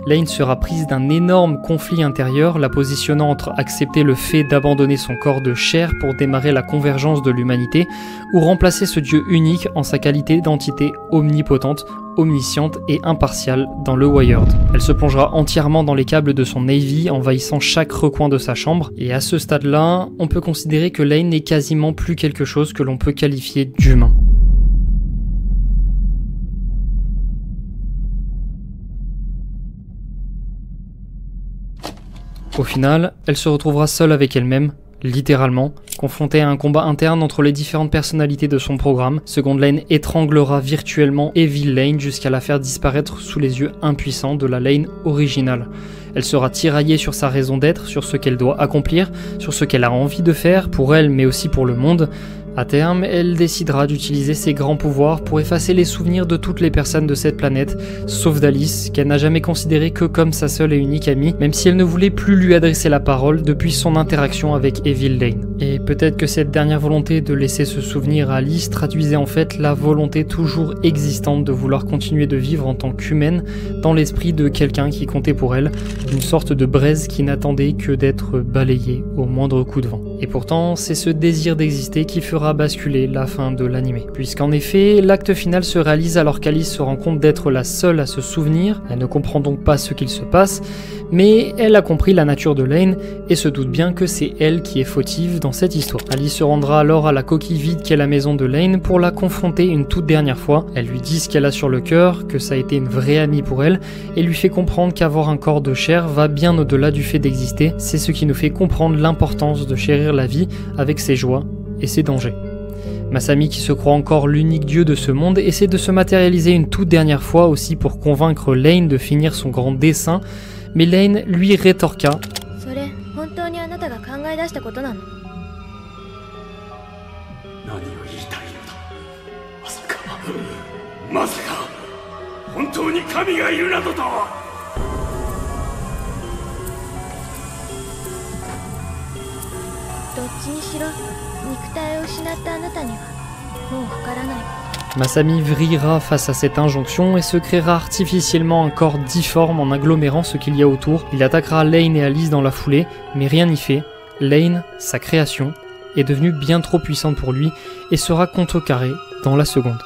Lane sera prise d'un énorme conflit intérieur, la positionnant entre accepter le fait d'abandonner son corps de chair pour démarrer la convergence de l'humanité, ou remplacer ce dieu unique en sa qualité d'entité omnipotente, omnisciente et impartiale dans le Wired. Elle se plongera entièrement dans les câbles de son Navy, envahissant chaque recoin de sa chambre, et à ce stade-là, on peut considérer que Lane n'est quasiment plus quelque chose que l'on peut qualifier d'humain. Au final, elle se retrouvera seule avec elle-même, littéralement, confrontée à un combat interne entre les différentes personnalités de son programme. Second Lane étranglera virtuellement Evil Lane jusqu'à la faire disparaître sous les yeux impuissants de la Lane originale. Elle sera tiraillée sur sa raison d'être, sur ce qu'elle doit accomplir, sur ce qu'elle a envie de faire, pour elle mais aussi pour le monde. À terme, elle décidera d'utiliser ses grands pouvoirs pour effacer les souvenirs de toutes les personnes de cette planète, sauf d'Alice, qu'elle n'a jamais considérée que comme sa seule et unique amie, même si elle ne voulait plus lui adresser la parole depuis son interaction avec Evil Lane. Et peut-être que cette dernière volonté de laisser ce souvenir à Alice traduisait en fait la volonté toujours existante de vouloir continuer de vivre en tant qu'humaine dans l'esprit de quelqu'un qui comptait pour elle, une sorte de braise qui n'attendait que d'être balayée au moindre coup de vent. Et pourtant, c'est ce désir d'exister qui fera basculer la fin de l'anime. Puisqu'en effet, l'acte final se réalise alors qu'Alice se rend compte d'être la seule à se souvenir, elle ne comprend donc pas ce qu'il se passe, mais elle a compris la nature de Lane et se doute bien que c'est elle qui est fautive dans cette histoire. Alice se rendra alors à la coquille vide qu'est la maison de Lane pour la confronter une toute dernière fois. Elle lui dit ce qu'elle a sur le cœur, que ça a été une vraie amie pour elle, et lui fait comprendre qu'avoir un corps de chair va bien au-delà du fait d'exister. C'est ce qui nous fait comprendre l'importance de chérir la vie avec ses joies et ses dangers. Masami, qui se croit encore l'unique dieu de ce monde, essaie de se matérialiser une toute dernière fois aussi pour convaincre Lane de finir son grand dessein, mais Lane lui rétorqua « それ本当にあなたが考え出したことなの？ 何を言いたいのだ。まさか本当に神がいるなどと。どっちにしろ肉体を失ったあなたにはもう測らない。 Masami vrillera face à cette injonction et se créera artificiellement un corps difforme en agglomérant ce qu'il y a autour. Il attaquera Lane et Alice dans la foulée, mais rien n'y fait. Lane, sa création, est devenue bien trop puissante pour lui et sera contrecarrée dans la seconde.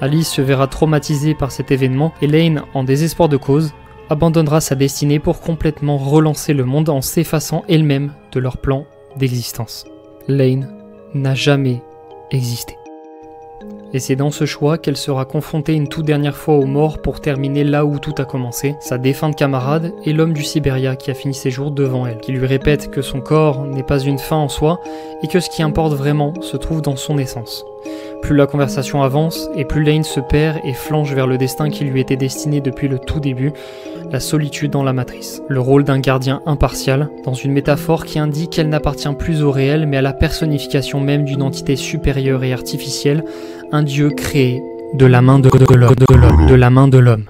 Alice se verra traumatisée par cet événement et Lane, en désespoir de cause, abandonnera sa destinée pour complètement relancer le monde en s'effaçant elle-même de leur plan d'existence. Lane n'a jamais existé. Et c'est dans ce choix qu'elle sera confrontée une toute dernière fois aux morts pour terminer là où tout a commencé, sa défunte camarade et l'homme du Siberia qui a fini ses jours devant elle, qui lui répète que son corps n'est pas une fin en soi et que ce qui importe vraiment se trouve dans son essence. Plus la conversation avance et plus Lane se perd et flanche vers le destin qui lui était destiné depuis le tout début, la solitude dans la matrice. Le rôle d'un gardien impartial, dans une métaphore qui indique qu'elle n'appartient plus au réel mais à la personnification même d'une entité supérieure et artificielle, un dieu créé de la main de l'homme.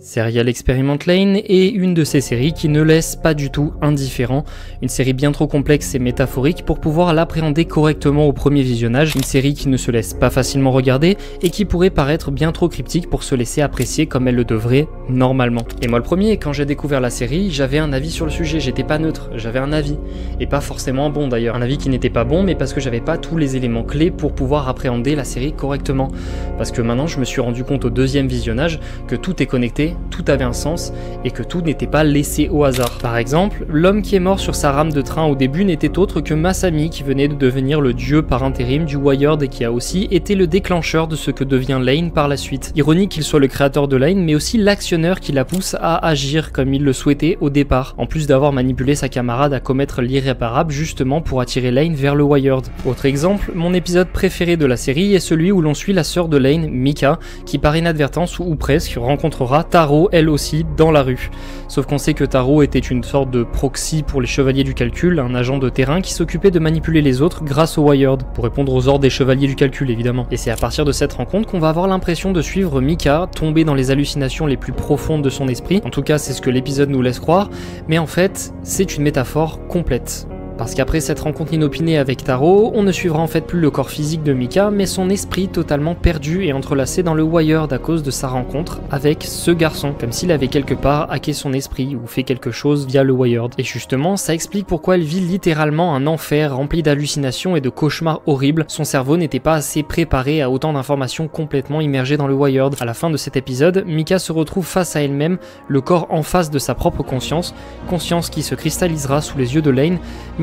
Serial Experiment Lain est une de ces séries qui ne laisse pas du tout indifférent, une série bien trop complexe et métaphorique pour pouvoir l'appréhender correctement au premier visionnage, une série qui ne se laisse pas facilement regarder et qui pourrait paraître bien trop cryptique pour se laisser apprécier comme elle le devrait normalement. Et moi le premier, quand j'ai découvert la série, j'avais un avis sur le sujet, j'étais pas neutre, j'avais un avis, et pas forcément bon d'ailleurs, un avis qui n'était pas bon mais parce que j'avais pas tous les éléments clés pour pouvoir appréhender la série correctement, parce que maintenant je me suis rendu compte au deuxième visionnage que tout est connecté, tout avait un sens et que tout n'était pas laissé au hasard. Par exemple, l'homme qui est mort sur sa rame de train au début n'était autre que Masami qui venait de devenir le dieu par intérim du Wired et qui a aussi été le déclencheur de ce que devient Lain par la suite. Ironique qu'il soit le créateur de Lain mais aussi l'actionneur qui la pousse à agir comme il le souhaitait au départ, en plus d'avoir manipulé sa camarade à commettre l'irréparable justement pour attirer Lain vers le Wired. Autre exemple, mon épisode préféré de la série est celui où l'on suit la sœur de Lain, Mika, qui par inadvertance ou presque rencontrera Taro elle aussi dans la rue. Sauf qu'on sait que Taro était une sorte de proxy pour les chevaliers du calcul, un agent de terrain qui s'occupait de manipuler les autres grâce au Wired, pour répondre aux ordres des chevaliers du calcul évidemment. Et c'est à partir de cette rencontre qu'on va avoir l'impression de suivre Mika tomber dans les hallucinations les plus profondes de son esprit, en tout cas c'est ce que l'épisode nous laisse croire, mais en fait c'est une métaphore complète. Parce qu'après cette rencontre inopinée avec Taro, on ne suivra en fait plus le corps physique de Mika, mais son esprit totalement perdu et entrelacé dans le Wired à cause de sa rencontre avec ce garçon, comme s'il avait quelque part hacké son esprit ou fait quelque chose via le Wired. Et justement, ça explique pourquoi elle vit littéralement un enfer rempli d'hallucinations et de cauchemars horribles. Son cerveau n'était pas assez préparé à autant d'informations complètement immergées dans le Wired. À la fin de cet épisode, Mika se retrouve face à elle-même, le corps en face de sa propre conscience, conscience qui se cristallisera sous les yeux de Lain,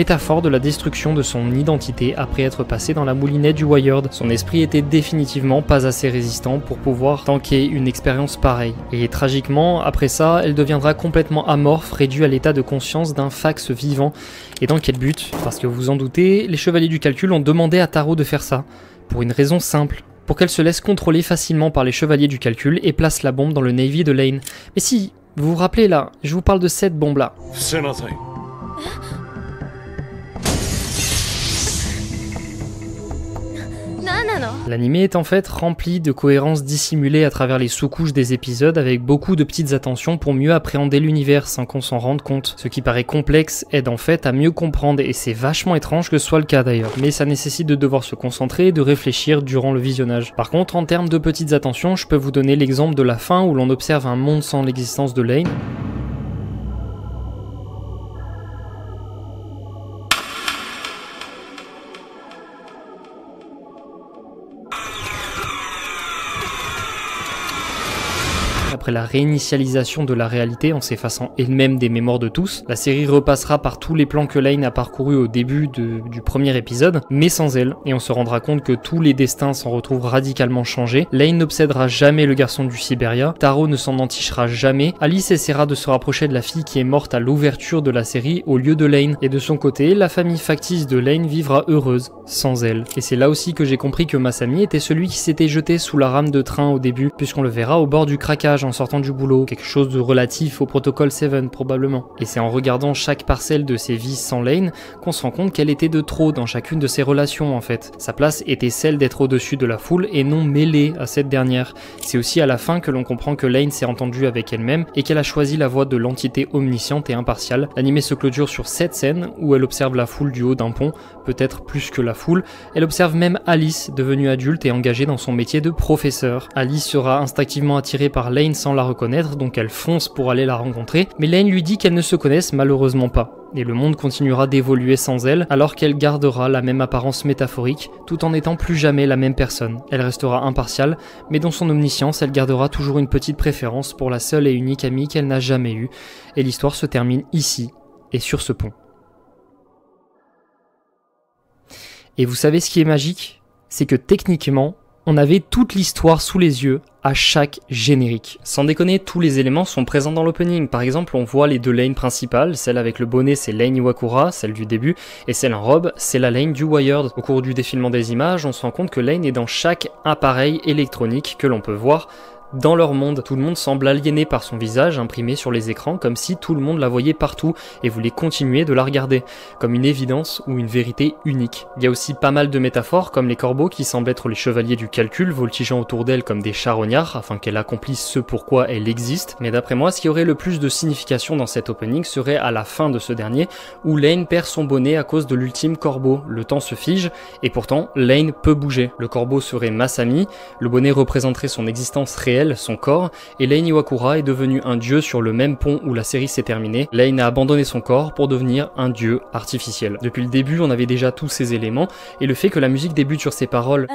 métaphore de la destruction de son identité après être passé dans la moulinette du Wired. Son esprit était définitivement pas assez résistant pour pouvoir tanker une expérience pareille. Et tragiquement, après ça, elle deviendra complètement amorphe, réduite à l'état de conscience d'un fax vivant. Et dans quel but? Parce que vous vous en doutez, les chevaliers du calcul ont demandé à Taro de faire ça. Pour une raison simple. Pour qu'elle se laisse contrôler facilement par les chevaliers du calcul et place la bombe dans le Navy de Lain. Mais si, vous vous rappelez là, je vous parle de cette bombe là. L'anime est en fait rempli de cohérence dissimulée à travers les sous-couches des épisodes avec beaucoup de petites attentions pour mieux appréhender l'univers sans qu'on s'en rende compte. Ce qui paraît complexe aide en fait à mieux comprendre et c'est vachement étrange que ce soit le cas d'ailleurs. Mais ça nécessite de devoir se concentrer et de réfléchir durant le visionnage. Par contre, en termes de petites attentions, je peux vous donner l'exemple de la fin où l'on observe un monde sans l'existence de Lain. Après la réinitialisation de la réalité en s'effaçant elle-même des mémoires de tous, la série repassera par tous les plans que Lain a parcourus au début du premier épisode, mais sans elle, et on se rendra compte que tous les destins s'en retrouvent radicalement changés. Lain n'obsédera jamais le garçon du Siberia, Taro ne s'en entichera jamais, Alice essaiera de se rapprocher de la fille qui est morte à l'ouverture de la série au lieu de Lain, et de son côté, la famille factice de Lain vivra heureuse, sans elle. Et c'est là aussi que j'ai compris que Masami était celui qui s'était jeté sous la rame de train au début, puisqu'on le verra au bord du craquage en sortant du boulot, quelque chose de relatif au protocole 7 probablement. Et c'est en regardant chaque parcelle de ses vies sans Lane qu'on se rend compte qu'elle était de trop dans chacune de ses relations en fait. Sa place était celle d'être au-dessus de la foule et non mêlée à cette dernière. C'est aussi à la fin que l'on comprend que Lane s'est entendue avec elle-même et qu'elle a choisi la voie de l'entité omnisciente et impartiale. L'anime se clôture sur cette scène où elle observe la foule du haut d'un pont, peut-être plus que la foule. Elle observe même Alice, devenue adulte et engagée dans son métier de professeur. Alice sera instinctivement attirée par Lane sans la reconnaître, donc elle fonce pour aller la rencontrer, mais Lane lui dit qu'elles ne se connaissent malheureusement pas. Et le monde continuera d'évoluer sans elle, alors qu'elle gardera la même apparence métaphorique, tout en n'étant plus jamais la même personne. Elle restera impartiale, mais dans son omniscience, elle gardera toujours une petite préférence pour la seule et unique amie qu'elle n'a jamais eue. Et l'histoire se termine ici, et sur ce pont. Et vous savez ce qui est magique ? C'est que techniquement, on avait toute l'histoire sous les yeux à chaque générique. Sans déconner, tous les éléments sont présents dans l'opening. Par exemple, on voit les deux lanes principales, celle avec le bonnet c'est Lane Iwakura, celle du début, et celle en robe, c'est la lane du Wired. Au cours du défilement des images, on se rend compte que Lane est dans chaque appareil électronique que l'on peut voir dans leur monde. Tout le monde semble aliéné par son visage imprimé sur les écrans, comme si tout le monde la voyait partout et voulait continuer de la regarder, comme une évidence ou une vérité unique. Il y a aussi pas mal de métaphores, comme les corbeaux qui semblent être les chevaliers du calcul, voltigeant autour d'elle comme des charognards, afin qu'elle accomplisse ce pourquoi elle existe. Mais d'après moi, ce qui aurait le plus de signification dans cet opening serait à la fin de ce dernier, où Lane perd son bonnet à cause de l'ultime corbeau. Le temps se fige, et pourtant, Lane peut bouger. Le corbeau serait Masami, le bonnet représenterait son existence réelle, son corps, et Lane Iwakura est devenu un dieu sur le même pont où la série s'est terminée. Lane a abandonné son corps pour devenir un dieu artificiel. Depuis le début, on avait déjà tous ces éléments, et le fait que la musique débute sur ces paroles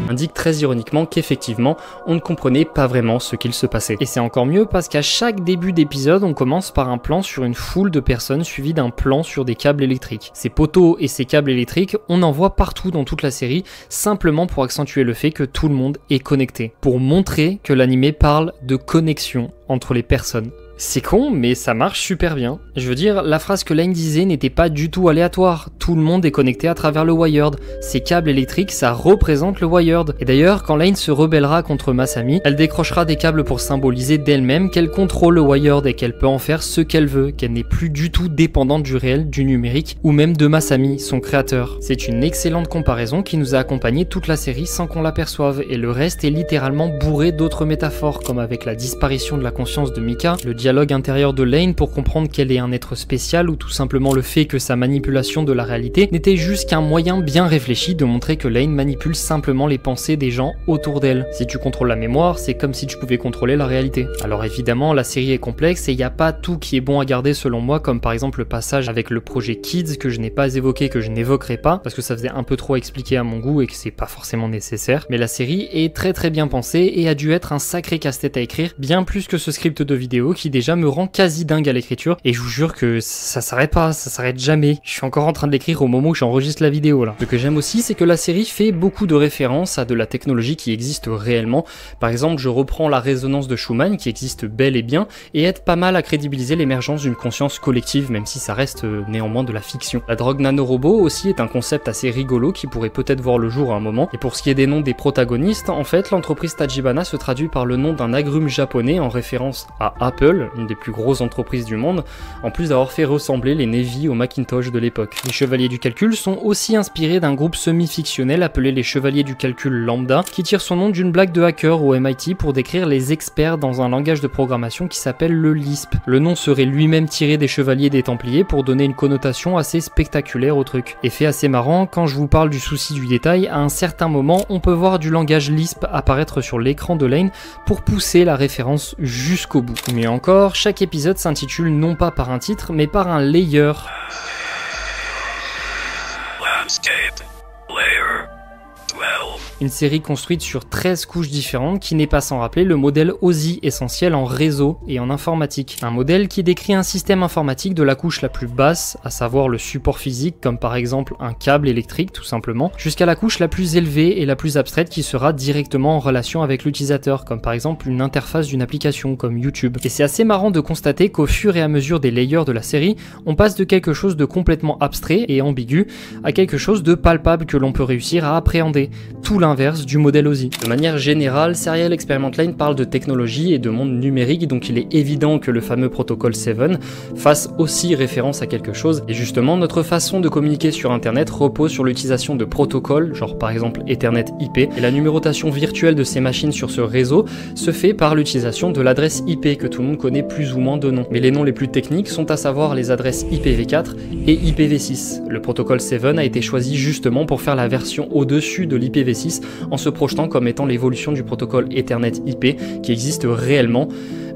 indique très ironiquement qu'effectivement, on ne comprenait pas vraiment ce qu'il se passait. Et c'est encore mieux parce qu'à chaque début d'épisode, on commence par un plan sur une foule de personnes suivi d'un plan sur des câbles électriques. Ces poteaux et ces câbles électriques, on en voit partout dans toute la série, simplement pour accentuer le fait que tout le monde est connecté, pour montrer que l'anime parle de connexion entre les personnes. C'est con, mais ça marche super bien. Je veux dire, la phrase que Lane disait n'était pas du tout aléatoire. Tout le monde est connecté à travers le Wired. Ces câbles électriques, ça représente le Wired. Et d'ailleurs, quand Lane se rebellera contre Masami, elle décrochera des câbles pour symboliser d'elle-même qu'elle contrôle le Wired et qu'elle peut en faire ce qu'elle veut, qu'elle n'est plus du tout dépendante du réel, du numérique, ou même de Masami, son créateur. C'est une excellente comparaison qui nous a accompagné toute la série sans qu'on l'aperçoive, et le reste est littéralement bourré d'autres métaphores, comme avec la disparition de la conscience de Mika, le dialogue intérieur de Lane pour comprendre qu'elle est un être spécial, ou tout simplement le fait que sa manipulation de la réalité n'était juste qu'un moyen bien réfléchi de montrer que Lane manipule simplement les pensées des gens autour d'elle. Si tu contrôles la mémoire, c'est comme si tu pouvais contrôler la réalité. Alors évidemment, la série est complexe et il n'y a pas tout qui est bon à garder selon moi, comme par exemple le passage avec le projet Kids que je n'ai pas évoqué, que je n'évoquerai pas, parce que ça faisait un peu trop expliqué à mon goût et que c'est pas forcément nécessaire. Mais la série est très très bien pensée et a dû être un sacré casse-tête à écrire, bien plus que ce script de vidéo qui déjà me rend quasi dingue à l'écriture, et je vous jure que ça s'arrête pas, ça s'arrête jamais. Je suis encore en train de l'écrire au moment où j'enregistre la vidéo là. Ce que j'aime aussi, c'est que la série fait beaucoup de références à de la technologie qui existe réellement. Par exemple, je reprends la résonance de Schumann qui existe bel et bien et aide pas mal à crédibiliser l'émergence d'une conscience collective, même si ça reste néanmoins de la fiction. La drogue nanorobot aussi est un concept assez rigolo qui pourrait peut-être voir le jour à un moment. Et pour ce qui est des noms des protagonistes, en fait, l'entreprise Tachibana se traduit par le nom d'un agrume japonais en référence à Apple, une des plus grosses entreprises du monde, en plus d'avoir fait ressembler les Navy aux Macintosh de l'époque. Les Chevaliers du Calcul sont aussi inspirés d'un groupe semi-fictionnel appelé les Chevaliers du Calcul Lambda, qui tire son nom d'une blague de hacker au MIT pour décrire les experts dans un langage de programmation qui s'appelle le Lisp. Le nom serait lui-même tiré des Chevaliers des Templiers pour donner une connotation assez spectaculaire au truc. Effet assez marrant, quand je vous parle du souci du détail, à un certain moment, on peut voir du langage Lisp apparaître sur l'écran de Lane pour pousser la référence jusqu'au bout. Mais encore, chaque épisode s'intitule non pas par un titre, mais par un layer. Landscape. Layer. Une série construite sur 13 couches différentes qui n'est pas sans rappeler le modèle OSI essentiel en réseau et en informatique. Un modèle qui décrit un système informatique de la couche la plus basse, à savoir le support physique comme par exemple un câble électrique tout simplement, jusqu'à la couche la plus élevée et la plus abstraite qui sera directement en relation avec l'utilisateur, comme par exemple une interface d'une application comme YouTube. Et c'est assez marrant de constater qu'au fur et à mesure des layers de la série, on passe de quelque chose de complètement abstrait et ambigu à quelque chose de palpable que l'on peut réussir à appréhender. Tout l'inverse du modèle OSI. De manière générale, Serial Experiment Line parle de technologie et de monde numérique, donc il est évident que le fameux protocole 7 fasse aussi référence à quelque chose. Et justement, notre façon de communiquer sur Internet repose sur l'utilisation de protocoles, genre par exemple Ethernet IP, et la numérotation virtuelle de ces machines sur ce réseau se fait par l'utilisation de l'adresse IP que tout le monde connaît plus ou moins de nom. Mais les noms les plus techniques sont à savoir les adresses IPv4 et IPv6. Le protocole 7 a été choisi justement pour faire la version au-dessus de l'IPv6 en se projetant comme étant l'évolution du protocole Ethernet IP qui existe réellement,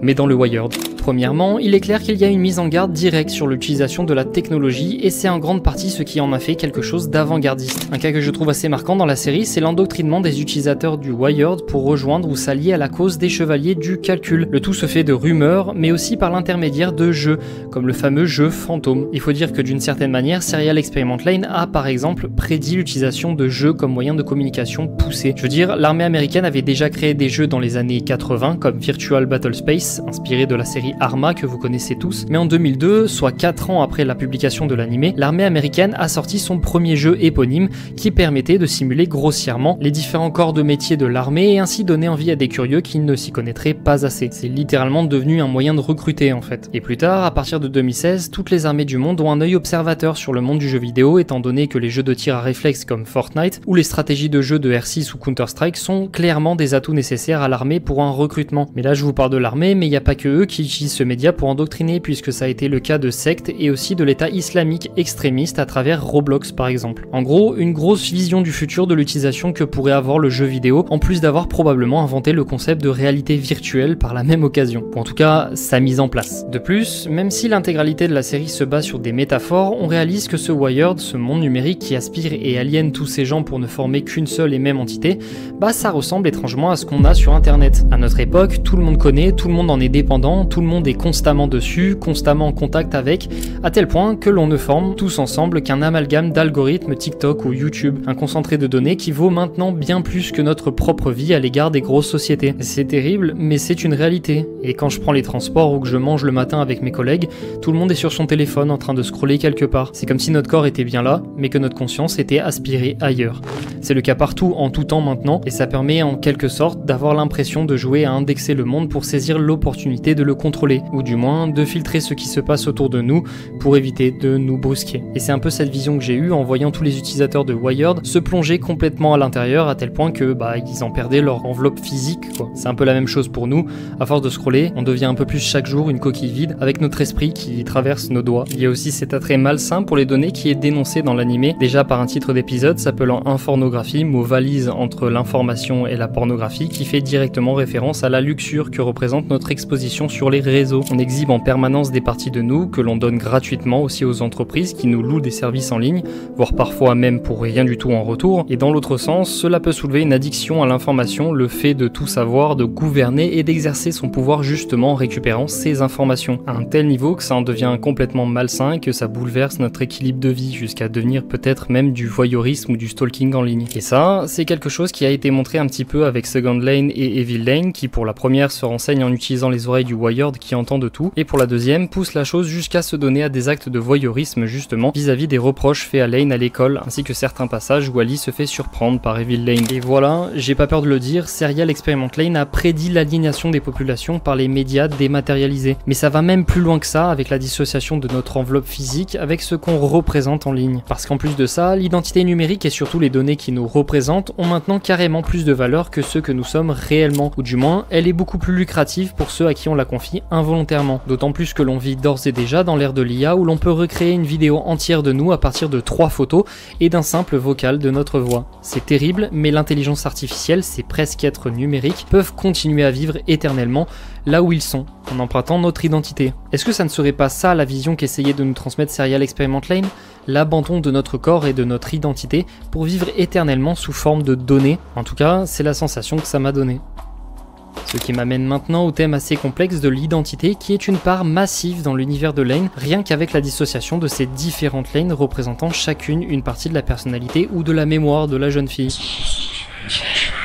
mais dans le wired. Premièrement, il est clair qu'il y a une mise en garde directe sur l'utilisation de la technologie et c'est en grande partie ce qui en a fait quelque chose d'avant-gardiste. Un cas que je trouve assez marquant dans la série, c'est l'endoctrinement des utilisateurs du wired pour rejoindre ou s'allier à la cause des chevaliers du calcul. Le tout se fait de rumeurs, mais aussi par l'intermédiaire de jeux, comme le fameux jeu fantôme. Il faut dire que d'une certaine manière, Serial Experiment Line a par exemple prédit l'utilisation de jeux comme moyen de communication poussé. Je veux dire, l'armée américaine avait déjà créé des jeux dans les années 80 comme Virtual Battle Space, inspiré de la série Arma que vous connaissez tous, mais en 2002, soit 4 ans après la publication de l'animé, l'armée américaine a sorti son premier jeu éponyme qui permettait de simuler grossièrement les différents corps de métier de l'armée et ainsi donner envie à des curieux qui ne s'y connaîtraient pas assez. C'est littéralement devenu un moyen de recruter en fait. Et plus tard, à partir de 2016, toutes les armées du monde ont un œil observateur sur le monde du jeu vidéo étant donné que les jeux de tir à réflexe comme Fortnite ou les stratégies de jeu de R6 ou Counter-Strike sont clairement des atouts nécessaires à l'armée pour un recrutement. Mais là je vous parle de l'armée, mais il n'y a pas que eux qui utilisent ce média pour endoctriner puisque ça a été le cas de sectes et aussi de l'état islamique extrémiste à travers Roblox par exemple. En gros, une grosse vision du futur de l'utilisation que pourrait avoir le jeu vidéo en plus d'avoir probablement inventé le concept de réalité virtuelle par la même occasion, ou en tout cas sa mise en place. De plus, même si l'intégralité de la série se base sur des métaphores, on réalise que ce wired, ce monde numérique qui aspire et aliène tous ces gens pour ne former qu'une seule et même entité, bah ça ressemble étrangement à ce qu'on a sur internet. À notre époque, tout le monde connaît, tout le monde en est dépendant, tout le monde est constamment dessus, constamment en contact avec, à tel point que l'on ne forme tous ensemble qu'un amalgame d'algorithmes TikTok ou YouTube, un concentré de données qui vaut maintenant bien plus que notre propre vie à l'égard des grosses sociétés. C'est terrible, mais c'est une réalité. Et quand je prends les transports ou que je mange le matin avec mes collègues, tout le monde est sur son téléphone en train de scroller quelque part. C'est comme si notre corps était bien là, mais que notre conscience était aspirée ailleurs. C'est le cas partout, en tout temps maintenant, et ça permet en quelque sorte d'avoir l'impression de jouer à indexer le monde pour saisir l'opportunité de le contrôler, ou du moins de filtrer ce qui se passe autour de nous pour éviter de nous brusquer. Et c'est un peu cette vision que j'ai eue en voyant tous les utilisateurs de Wired se plonger complètement à l'intérieur à tel point que ils en perdaient leur enveloppe physique quoi. C'est un peu la même chose pour nous, à force de scroller, on devient un peu plus chaque jour une coquille vide avec notre esprit qui traverse nos doigts. Il y a aussi cet attrait malsain pour les données qui est dénoncé dans l'animé, déjà par un titre d'épisode s'appelant Infornographie, mot valise entre l'information et la pornographie qui fait directement référence à la luxure que représente notre exposition sur les réseaux. On exhibe en permanence des parties de nous que l'on donne gratuitement aussi aux entreprises qui nous louent des services en ligne, voire parfois même pour rien du tout en retour. Et dans l'autre sens, cela peut soulever une addiction à l'information, le fait de tout savoir, de gouverner et d'exercer son pouvoir justement en récupérant ces informations, à un tel niveau que ça en devient complètement malsain et que ça bouleverse notre équilibre de vie jusqu'à devenir peut-être même du voyeurisme ou du stalking en ligne. Et ça, c'est quelque chose qui a été montré un petit peu avec Second Lane et Evil Lane qui pour la première se renseigne en utilisant les oreilles du Wired qui entend de tout, et pour la deuxième pousse la chose jusqu'à se donner à des actes de voyeurisme justement vis-à-vis des reproches faits à Lane à l'école ainsi que certains passages où Ali se fait surprendre par Evil Lane. Et voilà, j'ai pas peur de le dire, Serial Experiment Lane a prédit l'aliénation des populations par les médias dématérialisés. Mais ça va même plus loin que ça avec la dissociation de notre enveloppe physique avec ce qu'on représente en ligne. Parce qu'en plus de ça, l'identité numérique et surtout les données qui nous représentent ont maintenant carrément plus de valeur que ceux que nous sommes réellement. Ou du moins, elle est beaucoup plus lucrative pour ceux à qui on la confie involontairement. D'autant plus que l'on vit d'ores et déjà dans l'ère de l'IA où l'on peut recréer une vidéo entière de nous à partir de 3 photos et d'un simple vocal de notre voix. C'est terrible, mais l'intelligence artificielle, ces presque êtres numériques, peuvent continuer à vivre éternellement là où ils sont, en empruntant notre identité. Est-ce que ça ne serait pas ça la vision qu'essayait de nous transmettre Serial Experiment Lane? L'abandon de notre corps et de notre identité pour vivre éternellement sous forme de données. En tout cas, c'est la sensation que ça m'a donné. Ce qui m'amène maintenant au thème assez complexe de l'identité qui est une part massive dans l'univers de Lane, rien qu'avec la dissociation de ces différentes Lanes représentant chacune une partie de la personnalité ou de la mémoire de la jeune fille.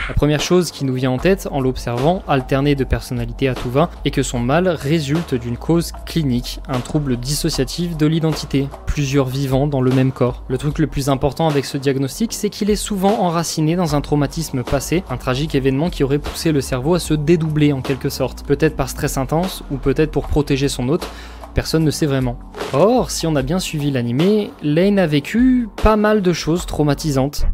La première chose qui nous vient en tête en l'observant alterner de personnalité à tout va est que son mal résulte d'une cause clinique, un trouble dissociatif de l'identité, plusieurs vivants dans le même corps. Le truc le plus important avec ce diagnostic, c'est qu'il est souvent enraciné dans un traumatisme passé, un tragique événement qui aurait poussé le cerveau à se dédoubler en quelque sorte, peut-être par stress intense ou peut-être pour protéger son hôte. Personne ne sait vraiment. Or, si on a bien suivi l'animé, Lane a vécu pas mal de choses traumatisantes.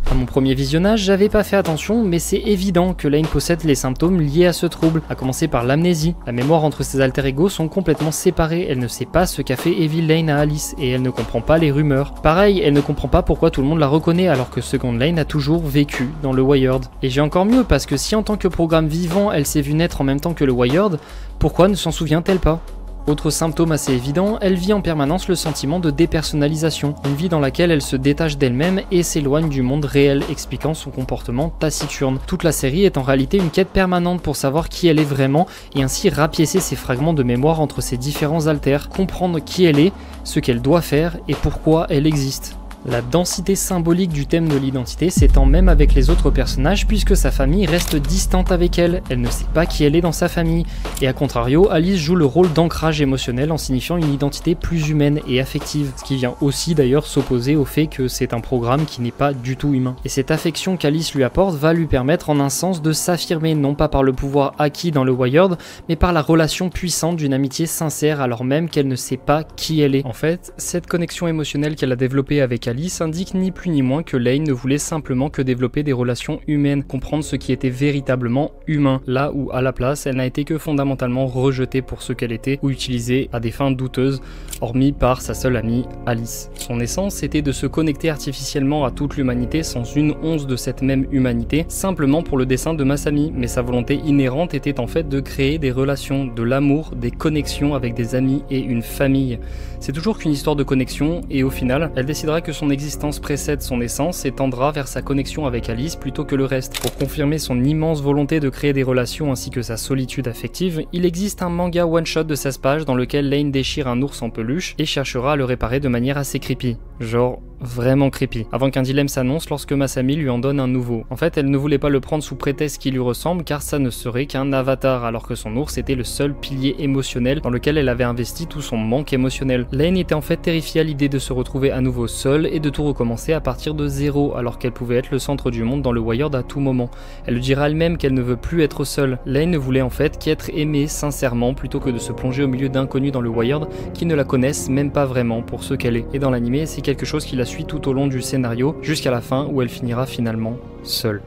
À mon premier visionnage, j'avais pas fait attention, mais c'est évident que Lane possède les symptômes liés à ce trouble, à commencer par l'amnésie. La mémoire entre ses alter-ego sont complètement séparées, elle ne sait pas ce qu'a fait Evil Lane à Alice, et elle ne comprend pas les rumeurs. Pareil, elle ne comprend pas pourquoi tout le monde la reconnaît alors que Second Lane a toujours vécu dans le Wired. Et j'ai encore mieux, parce que si en tant que programme vivant, elle s'est vue naître en même temps que le Wired, pourquoi ne s'en souvient-elle pas ? Autre symptôme assez évident, elle vit en permanence le sentiment de dépersonnalisation, une vie dans laquelle elle se détache d'elle-même et s'éloigne du monde réel, expliquant son comportement taciturne. Toute la série est en réalité une quête permanente pour savoir qui elle est vraiment et ainsi rapiécer ses fragments de mémoire entre ses différents alters, comprendre qui elle est, ce qu'elle doit faire et pourquoi elle existe. La densité symbolique du thème de l'identité s'étend même avec les autres personnages puisque sa famille reste distante avec elle, elle ne sait pas qui elle est dans sa famille, et à contrario, Alice joue le rôle d'ancrage émotionnel en signifiant une identité plus humaine et affective, ce qui vient aussi d'ailleurs s'opposer au fait que c'est un programme qui n'est pas du tout humain. Et cette affection qu'Alice lui apporte va lui permettre en un sens de s'affirmer non pas par le pouvoir acquis dans le Wired, mais par la relation puissante d'une amitié sincère alors même qu'elle ne sait pas qui elle est. En fait, cette connexion émotionnelle qu'elle a développée avec Alice indique ni plus ni moins que Lane ne voulait simplement que développer des relations humaines, comprendre ce qui était véritablement humain, là où à la place elle n'a été que fondamentalement rejetée pour ce qu'elle était ou utilisée à des fins douteuses, hormis par sa seule amie Alice. Son essence était de se connecter artificiellement à toute l'humanité sans une once de cette même humanité, simplement pour le dessein de Masami, mais sa volonté inhérente était en fait de créer des relations, de l'amour, des connexions avec des amis et une famille. C'est toujours qu'une histoire de connexion et au final, elle décidera que son existence précède son essence et tendra vers sa connexion avec Alice plutôt que le reste. Pour confirmer son immense volonté de créer des relations ainsi que sa solitude affective, il existe un manga one-shot de 16 pages dans lequel Lane déchire un ours en peluche et cherchera à le réparer de manière assez creepy. Genre vraiment creepy, avant qu'un dilemme s'annonce lorsque Masami lui en donne un nouveau. En fait, elle ne voulait pas le prendre sous prétexte qu'il lui ressemble car ça ne serait qu'un avatar alors que son ours était le seul pilier émotionnel dans lequel elle avait investi tout son manque émotionnel. Lane était en fait terrifiée à l'idée de se retrouver à nouveau seule et de tout recommencer à partir de zéro alors qu'elle pouvait être le centre du monde dans le Wired à tout moment. Elle le dira elle-même qu'elle ne veut plus être seule. Lane ne voulait en fait qu'être aimée sincèrement plutôt que de se plonger au milieu d'inconnus dans le Wired qui ne la connaissent même pas vraiment pour ce qu'elle est. Et dans l'animé, c'est quelque chose qui la suit tout au long du scénario jusqu'à la fin où elle finira finalement seule.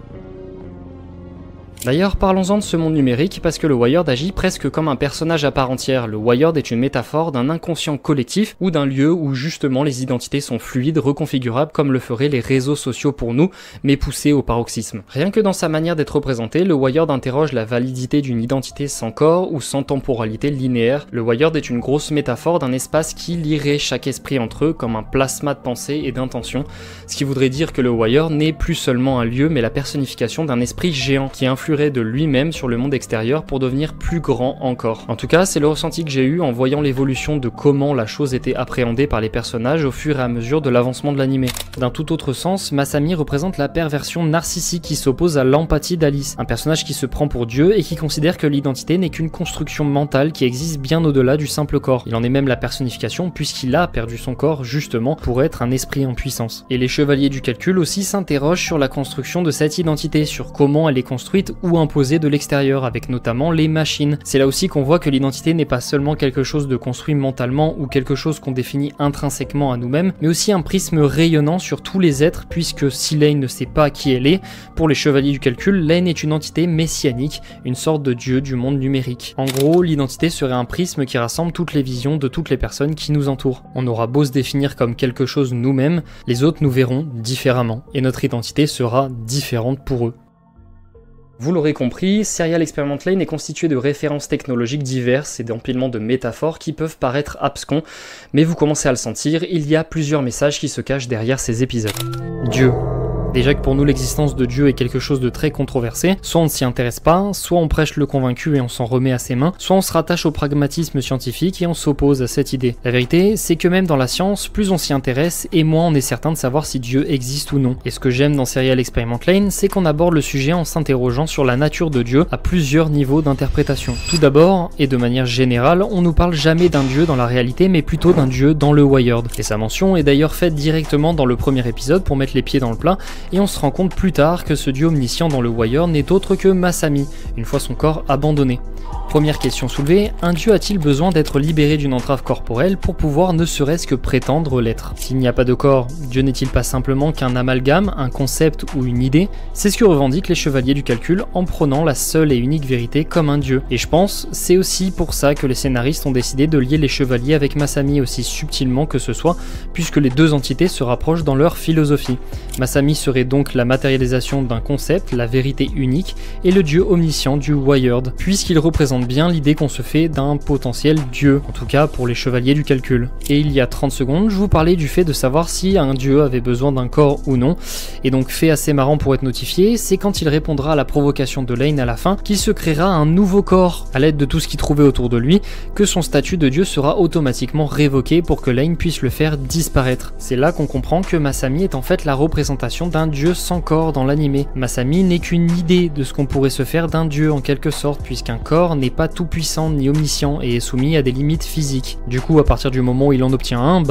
D'ailleurs, parlons-en de ce monde numérique parce que le Wired agit presque comme un personnage à part entière. Le Wired est une métaphore d'un inconscient collectif ou d'un lieu où justement les identités sont fluides, reconfigurables comme le feraient les réseaux sociaux pour nous, mais poussés au paroxysme. Rien que dans sa manière d'être représenté, le Wired interroge la validité d'une identité sans corps ou sans temporalité linéaire. Le Wired est une grosse métaphore d'un espace qui lierait chaque esprit entre eux comme un plasma de pensée et d'intention, ce qui voudrait dire que le Wired n'est plus seulement un lieu mais la personnification d'un esprit géant qui influe de lui-même sur le monde extérieur pour devenir plus grand encore. En tout cas, c'est le ressenti que j'ai eu en voyant l'évolution de comment la chose était appréhendée par les personnages au fur et à mesure de l'avancement de l'animé. D'un tout autre sens, Masami représente la perversion narcissique qui s'oppose à l'empathie d'Alice, un personnage qui se prend pour Dieu et qui considère que l'identité n'est qu'une construction mentale qui existe bien au-delà du simple corps. Il en est même la personnification puisqu'il a perdu son corps justement pour être un esprit en puissance. Et les chevaliers du calcul aussi s'interrogent sur la construction de cette identité, sur comment elle est construite ou imposée de l'extérieur, avec notamment les machines. C'est là aussi qu'on voit que l'identité n'est pas seulement quelque chose de construit mentalement ou quelque chose qu'on définit intrinsèquement à nous-mêmes, mais aussi un prisme rayonnant sur tous les êtres, puisque si Lane ne sait pas qui elle est, pour les chevaliers du calcul, Lane est une entité messianique, une sorte de dieu du monde numérique. En gros, l'identité serait un prisme qui rassemble toutes les visions de toutes les personnes qui nous entourent. On aura beau se définir comme quelque chose nous-mêmes, les autres nous verront différemment, et notre identité sera différente pour eux. Vous l'aurez compris, Serial Experiment Lane est constitué de références technologiques diverses et d'empilements de métaphores qui peuvent paraître abscons, mais vous commencez à le sentir, il y a plusieurs messages qui se cachent derrière ces épisodes. Dieu. Déjà que pour nous l'existence de Dieu est quelque chose de très controversé, soit on ne s'y intéresse pas, soit on prêche le convaincu et on s'en remet à ses mains, soit on se rattache au pragmatisme scientifique et on s'oppose à cette idée. La vérité, c'est que même dans la science, plus on s'y intéresse et moins on est certain de savoir si Dieu existe ou non. Et ce que j'aime dans Serial Experiment Lane, c'est qu'on aborde le sujet en s'interrogeant sur la nature de Dieu à plusieurs niveaux d'interprétation. Tout d'abord, et de manière générale, on nous parle jamais d'un Dieu dans la réalité, mais plutôt d'un Dieu dans le Wired. Et sa mention est d'ailleurs faite directement dans le premier épisode pour mettre les pieds dans le plat, et on se rend compte plus tard que ce dieu omniscient dans le Wire n'est autre que Masami, une fois son corps abandonné. Première question soulevée, un dieu a-t-il besoin d'être libéré d'une entrave corporelle pour pouvoir ne serait-ce que prétendre l'être? S'il n'y a pas de corps, Dieu n'est-il pas simplement qu'un amalgame, un concept ou une idée? C'est ce que revendiquent les chevaliers du calcul en prônant la seule et unique vérité comme un dieu. Et je pense, c'est aussi pour ça que les scénaristes ont décidé de lier les chevaliers avec Masami aussi subtilement que ce soit, puisque les deux entités se rapprochent dans leur philosophie. Masami serait donc la matérialisation d'un concept, la vérité unique, et le dieu omniscient du Wired, puisqu'il représente bien l'idée qu'on se fait d'un potentiel dieu, en tout cas pour les chevaliers du calcul. Et il y a 30 secondes, je vous parlais du fait de savoir si un dieu avait besoin d'un corps ou non, et donc fait assez marrant pour être notifié, c'est quand il répondra à la provocation de Lane à la fin, qu'il se créera un nouveau corps à l'aide de tout ce qu'il trouvait autour de lui, que son statut de dieu sera automatiquement révoqué pour que Lane puisse le faire disparaître. C'est là qu'on comprend que Masami est en fait la représentation d'un dieu sans corps dans l'anime. Masami n'est qu'une idée de ce qu'on pourrait se faire d'un dieu en quelque sorte, puisqu'un corps n'est pas tout puissant ni omniscient et est soumis à des limites physiques. Du coup, à partir du moment où il en obtient un,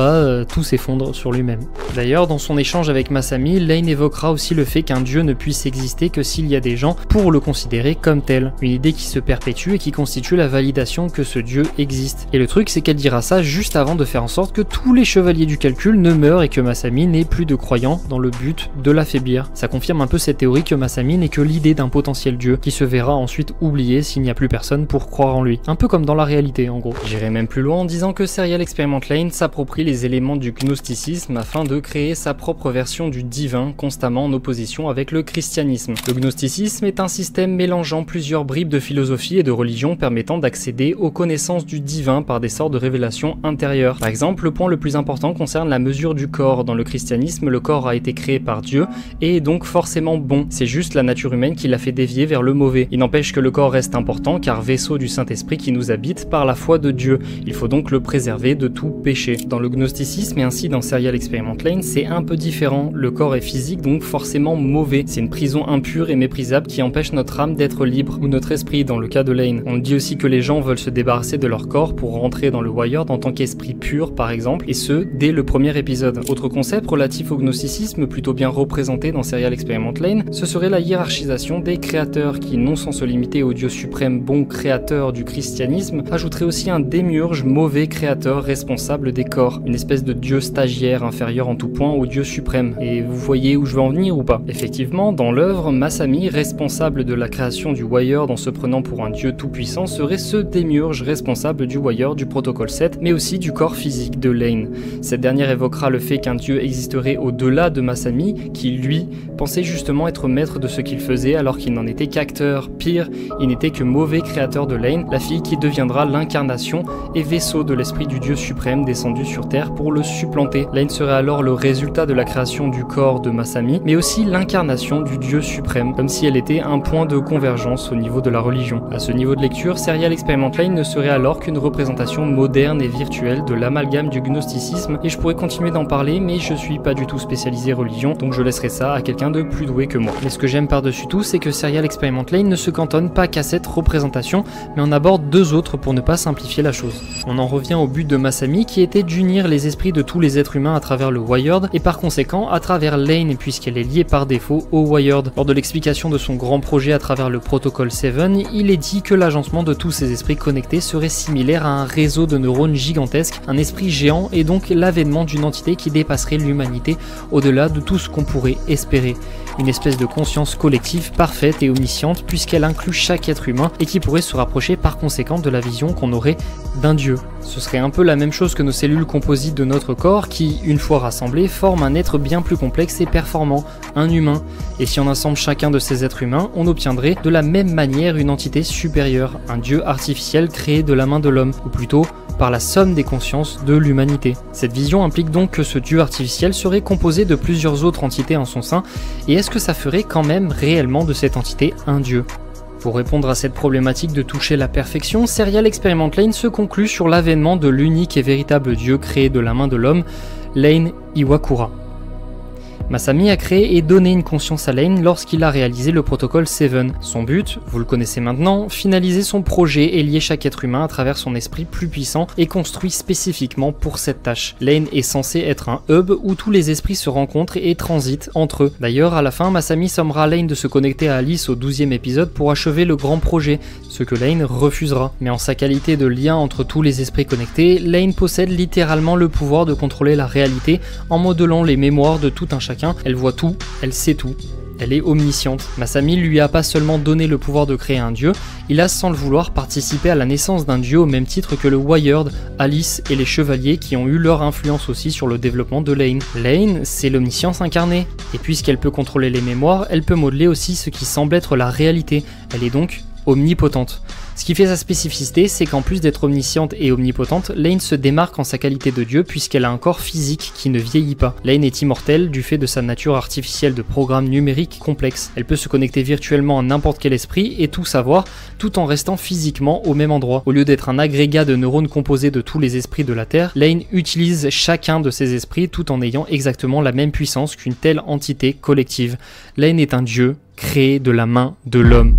tout s'effondre sur lui-même. D'ailleurs, dans son échange avec Masami, Lane évoquera aussi le fait qu'un dieu ne puisse exister que s'il y a des gens pour le considérer comme tel. Une idée qui se perpétue et qui constitue la validation que ce dieu existe. Et le truc, c'est qu'elle dira ça juste avant de faire en sorte que tous les chevaliers du calcul ne meurent et que Masami n'ait plus de croyants dans le but de l'affaiblir. Ça confirme un peu cette théorie que Masami n'est que l'idée d'un potentiel dieu qui se verra ensuite oublié s'il n'y a plus personne pour croire en lui. Un peu comme dans la réalité en gros. J'irai même plus loin en disant que Serial Experiment Lane s'approprie les éléments du gnosticisme afin de créer sa propre version du divin constamment en opposition avec le christianisme. Le gnosticisme est un système mélangeant plusieurs bribes de philosophie et de religion permettant d'accéder aux connaissances du divin par des sortes de révélations intérieures. Par exemple, le point le plus important concerne la mesure du corps. Dans le christianisme, le corps a été créé par Dieu et est donc forcément bon. C'est juste la nature humaine qui l'a fait dévier vers le mauvais. Il n'empêche que le corps reste important car vaisseau du Saint-Esprit qui nous habite par la foi de Dieu. Il faut donc le préserver de tout péché. Dans le gnosticisme et ainsi dans Serial Experiment Lane, c'est un peu différent. Le corps est physique donc forcément mauvais. C'est une prison impure et méprisable qui empêche notre âme d'être libre, ou notre esprit dans le cas de Lane. On dit aussi que les gens veulent se débarrasser de leur corps pour rentrer dans le Wired en tant qu'esprit pur par exemple, et ce, dès le premier épisode. Autre concept relatif au gnosticisme plutôt bien représenté dans Serial Experiment Lane, ce serait la hiérarchisation des créateurs qui, non sans se limiter au Dieu suprême bon créateur du christianisme, ajouterait aussi un démiurge mauvais créateur responsable des corps, une espèce de dieu stagiaire inférieur en tout point au Dieu suprême. Et vous voyez où je veux en venir ou pas? Effectivement, dans l'œuvre, Masami, responsable de la création du Wired en se prenant pour un dieu tout-puissant, serait ce démiurge responsable du Wired du protocole 7, mais aussi du corps physique de Lane. Cette dernière évoquera le fait qu'un dieu existerait au-delà de Masami, qui lui pensait justement être maître de ce qu'il faisait alors qu'il n'en était qu'acteur. Pire, il n'était que mauvais créateur de Lane, la fille qui deviendra l'incarnation et vaisseau de l'esprit du dieu suprême descendu sur Terre pour le supplanter. Lane serait alors le résultat de la création du corps de Masami, mais aussi l'incarnation du dieu suprême, comme si elle était un point de convergence au niveau de la religion. À ce niveau de lecture, Serial Experiment Lane ne serait alors qu'une représentation moderne et virtuelle de l'amalgame du gnosticisme, et je pourrais continuer d'en parler, mais je suis pas du tout spécialisé religion télévision, donc je laisserai ça à quelqu'un de plus doué que moi. Mais ce que j'aime par-dessus tout, c'est que Serial Experiment Lain ne se cantonne pas qu'à cette représentation, mais en aborde deux autres pour ne pas simplifier la chose. On en revient au but de Masami qui était d'unir les esprits de tous les êtres humains à travers le Wired, et par conséquent à travers Lain puisqu'elle est liée par défaut au Wired. Lors de l'explication de son grand projet à travers le protocole 7, il est dit que l'agencement de tous ces esprits connectés serait similaire à un réseau de neurones gigantesque, un esprit géant et donc l'avènement d'une entité qui dépasserait l'humanité au-delà de tout ce qu'on pourrait espérer. Une espèce de conscience collective parfaite et omnisciente puisqu'elle inclut chaque être humain et qui pourrait se rapprocher par conséquent de la vision qu'on aurait d'un dieu. Ce serait un peu la même chose que nos cellules composites de notre corps qui, une fois rassemblées, forment un être bien plus complexe et performant, un humain. Et si on assemble chacun de ces êtres humains, on obtiendrait de la même manière une entité supérieure, un dieu artificiel créé de la main de l'homme, ou plutôt par la somme des consciences de l'humanité. Cette vision implique donc que ce dieu artificiel serait composé de plusieurs autres entités en son sein, et est-ce que ça ferait quand même réellement de cette entité un dieu ? Pour répondre à cette problématique de toucher la perfection, Serial Experiment Lain se conclut sur l'avènement de l'unique et véritable dieu créé de la main de l'homme, Lain Iwakura. Masami a créé et donné une conscience à Lain lorsqu'il a réalisé le protocole 7. Son but, vous le connaissez maintenant, finaliser son projet et lier chaque être humain à travers son esprit plus puissant et construit spécifiquement pour cette tâche. Lain est censé être un hub où tous les esprits se rencontrent et transitent entre eux. D'ailleurs, à la fin, Masami sommera Lain de se connecter à Alice au 12e épisode pour achever le grand projet, ce que Lain refusera. Mais en sa qualité de lien entre tous les esprits connectés, Lain possède littéralement le pouvoir de contrôler la réalité en modelant les mémoires de tout un chacun. Elle voit tout, elle sait tout, elle est omnisciente. Masami lui a pas seulement donné le pouvoir de créer un dieu, il a sans le vouloir participé à la naissance d'un dieu au même titre que le Wired, Alice et les chevaliers qui ont eu leur influence aussi sur le développement de Lain. Lain, c'est l'omniscience incarnée, et puisqu'elle peut contrôler les mémoires, elle peut modeler aussi ce qui semble être la réalité, elle est donc omnipotente. Ce qui fait sa spécificité, c'est qu'en plus d'être omnisciente et omnipotente, Lain se démarque en sa qualité de dieu puisqu'elle a un corps physique qui ne vieillit pas. Lain est immortelle du fait de sa nature artificielle de programme numérique complexe. Elle peut se connecter virtuellement à n'importe quel esprit et tout savoir, tout en restant physiquement au même endroit. Au lieu d'être un agrégat de neurones composés de tous les esprits de la Terre, Lain utilise chacun de ces esprits tout en ayant exactement la même puissance qu'une telle entité collective. Lain est un dieu créé de la main de l'homme.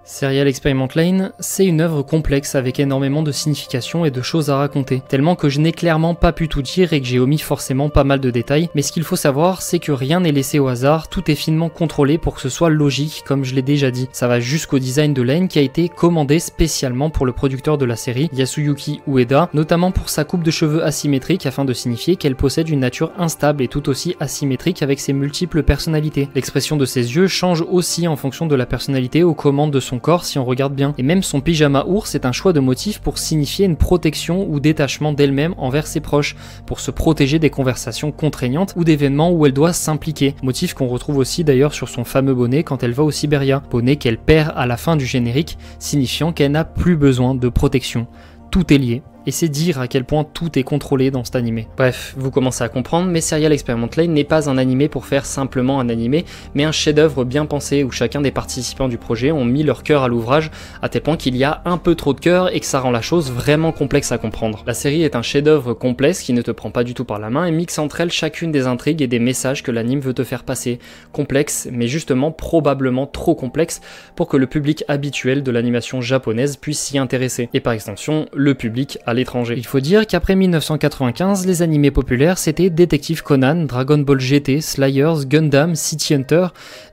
Serial Experiment Lain, c'est une œuvre complexe avec énormément de significations et de choses à raconter, tellement que je n'ai clairement pas pu tout dire et que j'ai omis forcément pas mal de détails, mais ce qu'il faut savoir, c'est que rien n'est laissé au hasard, tout est finement contrôlé pour que ce soit logique, comme je l'ai déjà dit. Ça va jusqu'au design de Lain qui a été commandé spécialement pour le producteur de la série, Yasuyuki Ueda, notamment pour sa coupe de cheveux asymétrique afin de signifier qu'elle possède une nature instable et tout aussi asymétrique avec ses multiples personnalités. L'expression de ses yeux change aussi en fonction de la personnalité aux commandes de son corps si on regarde bien. Et même son pyjama ours est un choix de motif pour signifier une protection ou détachement d'elle-même envers ses proches, pour se protéger des conversations contraignantes ou d'événements où elle doit s'impliquer. Motif qu'on retrouve aussi d'ailleurs sur son fameux bonnet quand elle va au Siberia. Bonnet qu'elle perd à la fin du générique, signifiant qu'elle n'a plus besoin de protection. Tout est lié. Et c'est dire à quel point tout est contrôlé dans cet animé. Bref, vous commencez à comprendre, mais Serial Experiment Lain n'est pas un animé pour faire simplement un animé, mais un chef-d'œuvre bien pensé où chacun des participants du projet ont mis leur cœur à l'ouvrage, à tel point qu'il y a un peu trop de cœur et que ça rend la chose vraiment complexe à comprendre. La série est un chef-d'œuvre complexe qui ne te prend pas du tout par la main et mixe entre elles chacune des intrigues et des messages que l'anime veut te faire passer. Complexe, mais justement probablement trop complexe pour que le public habituel de l'animation japonaise puisse s'y intéresser, et par extension, le public à l'étranger. Il faut dire qu'après 1995, les animés populaires c'était Détective Conan, Dragon Ball GT, Slayers, Gundam, City Hunter,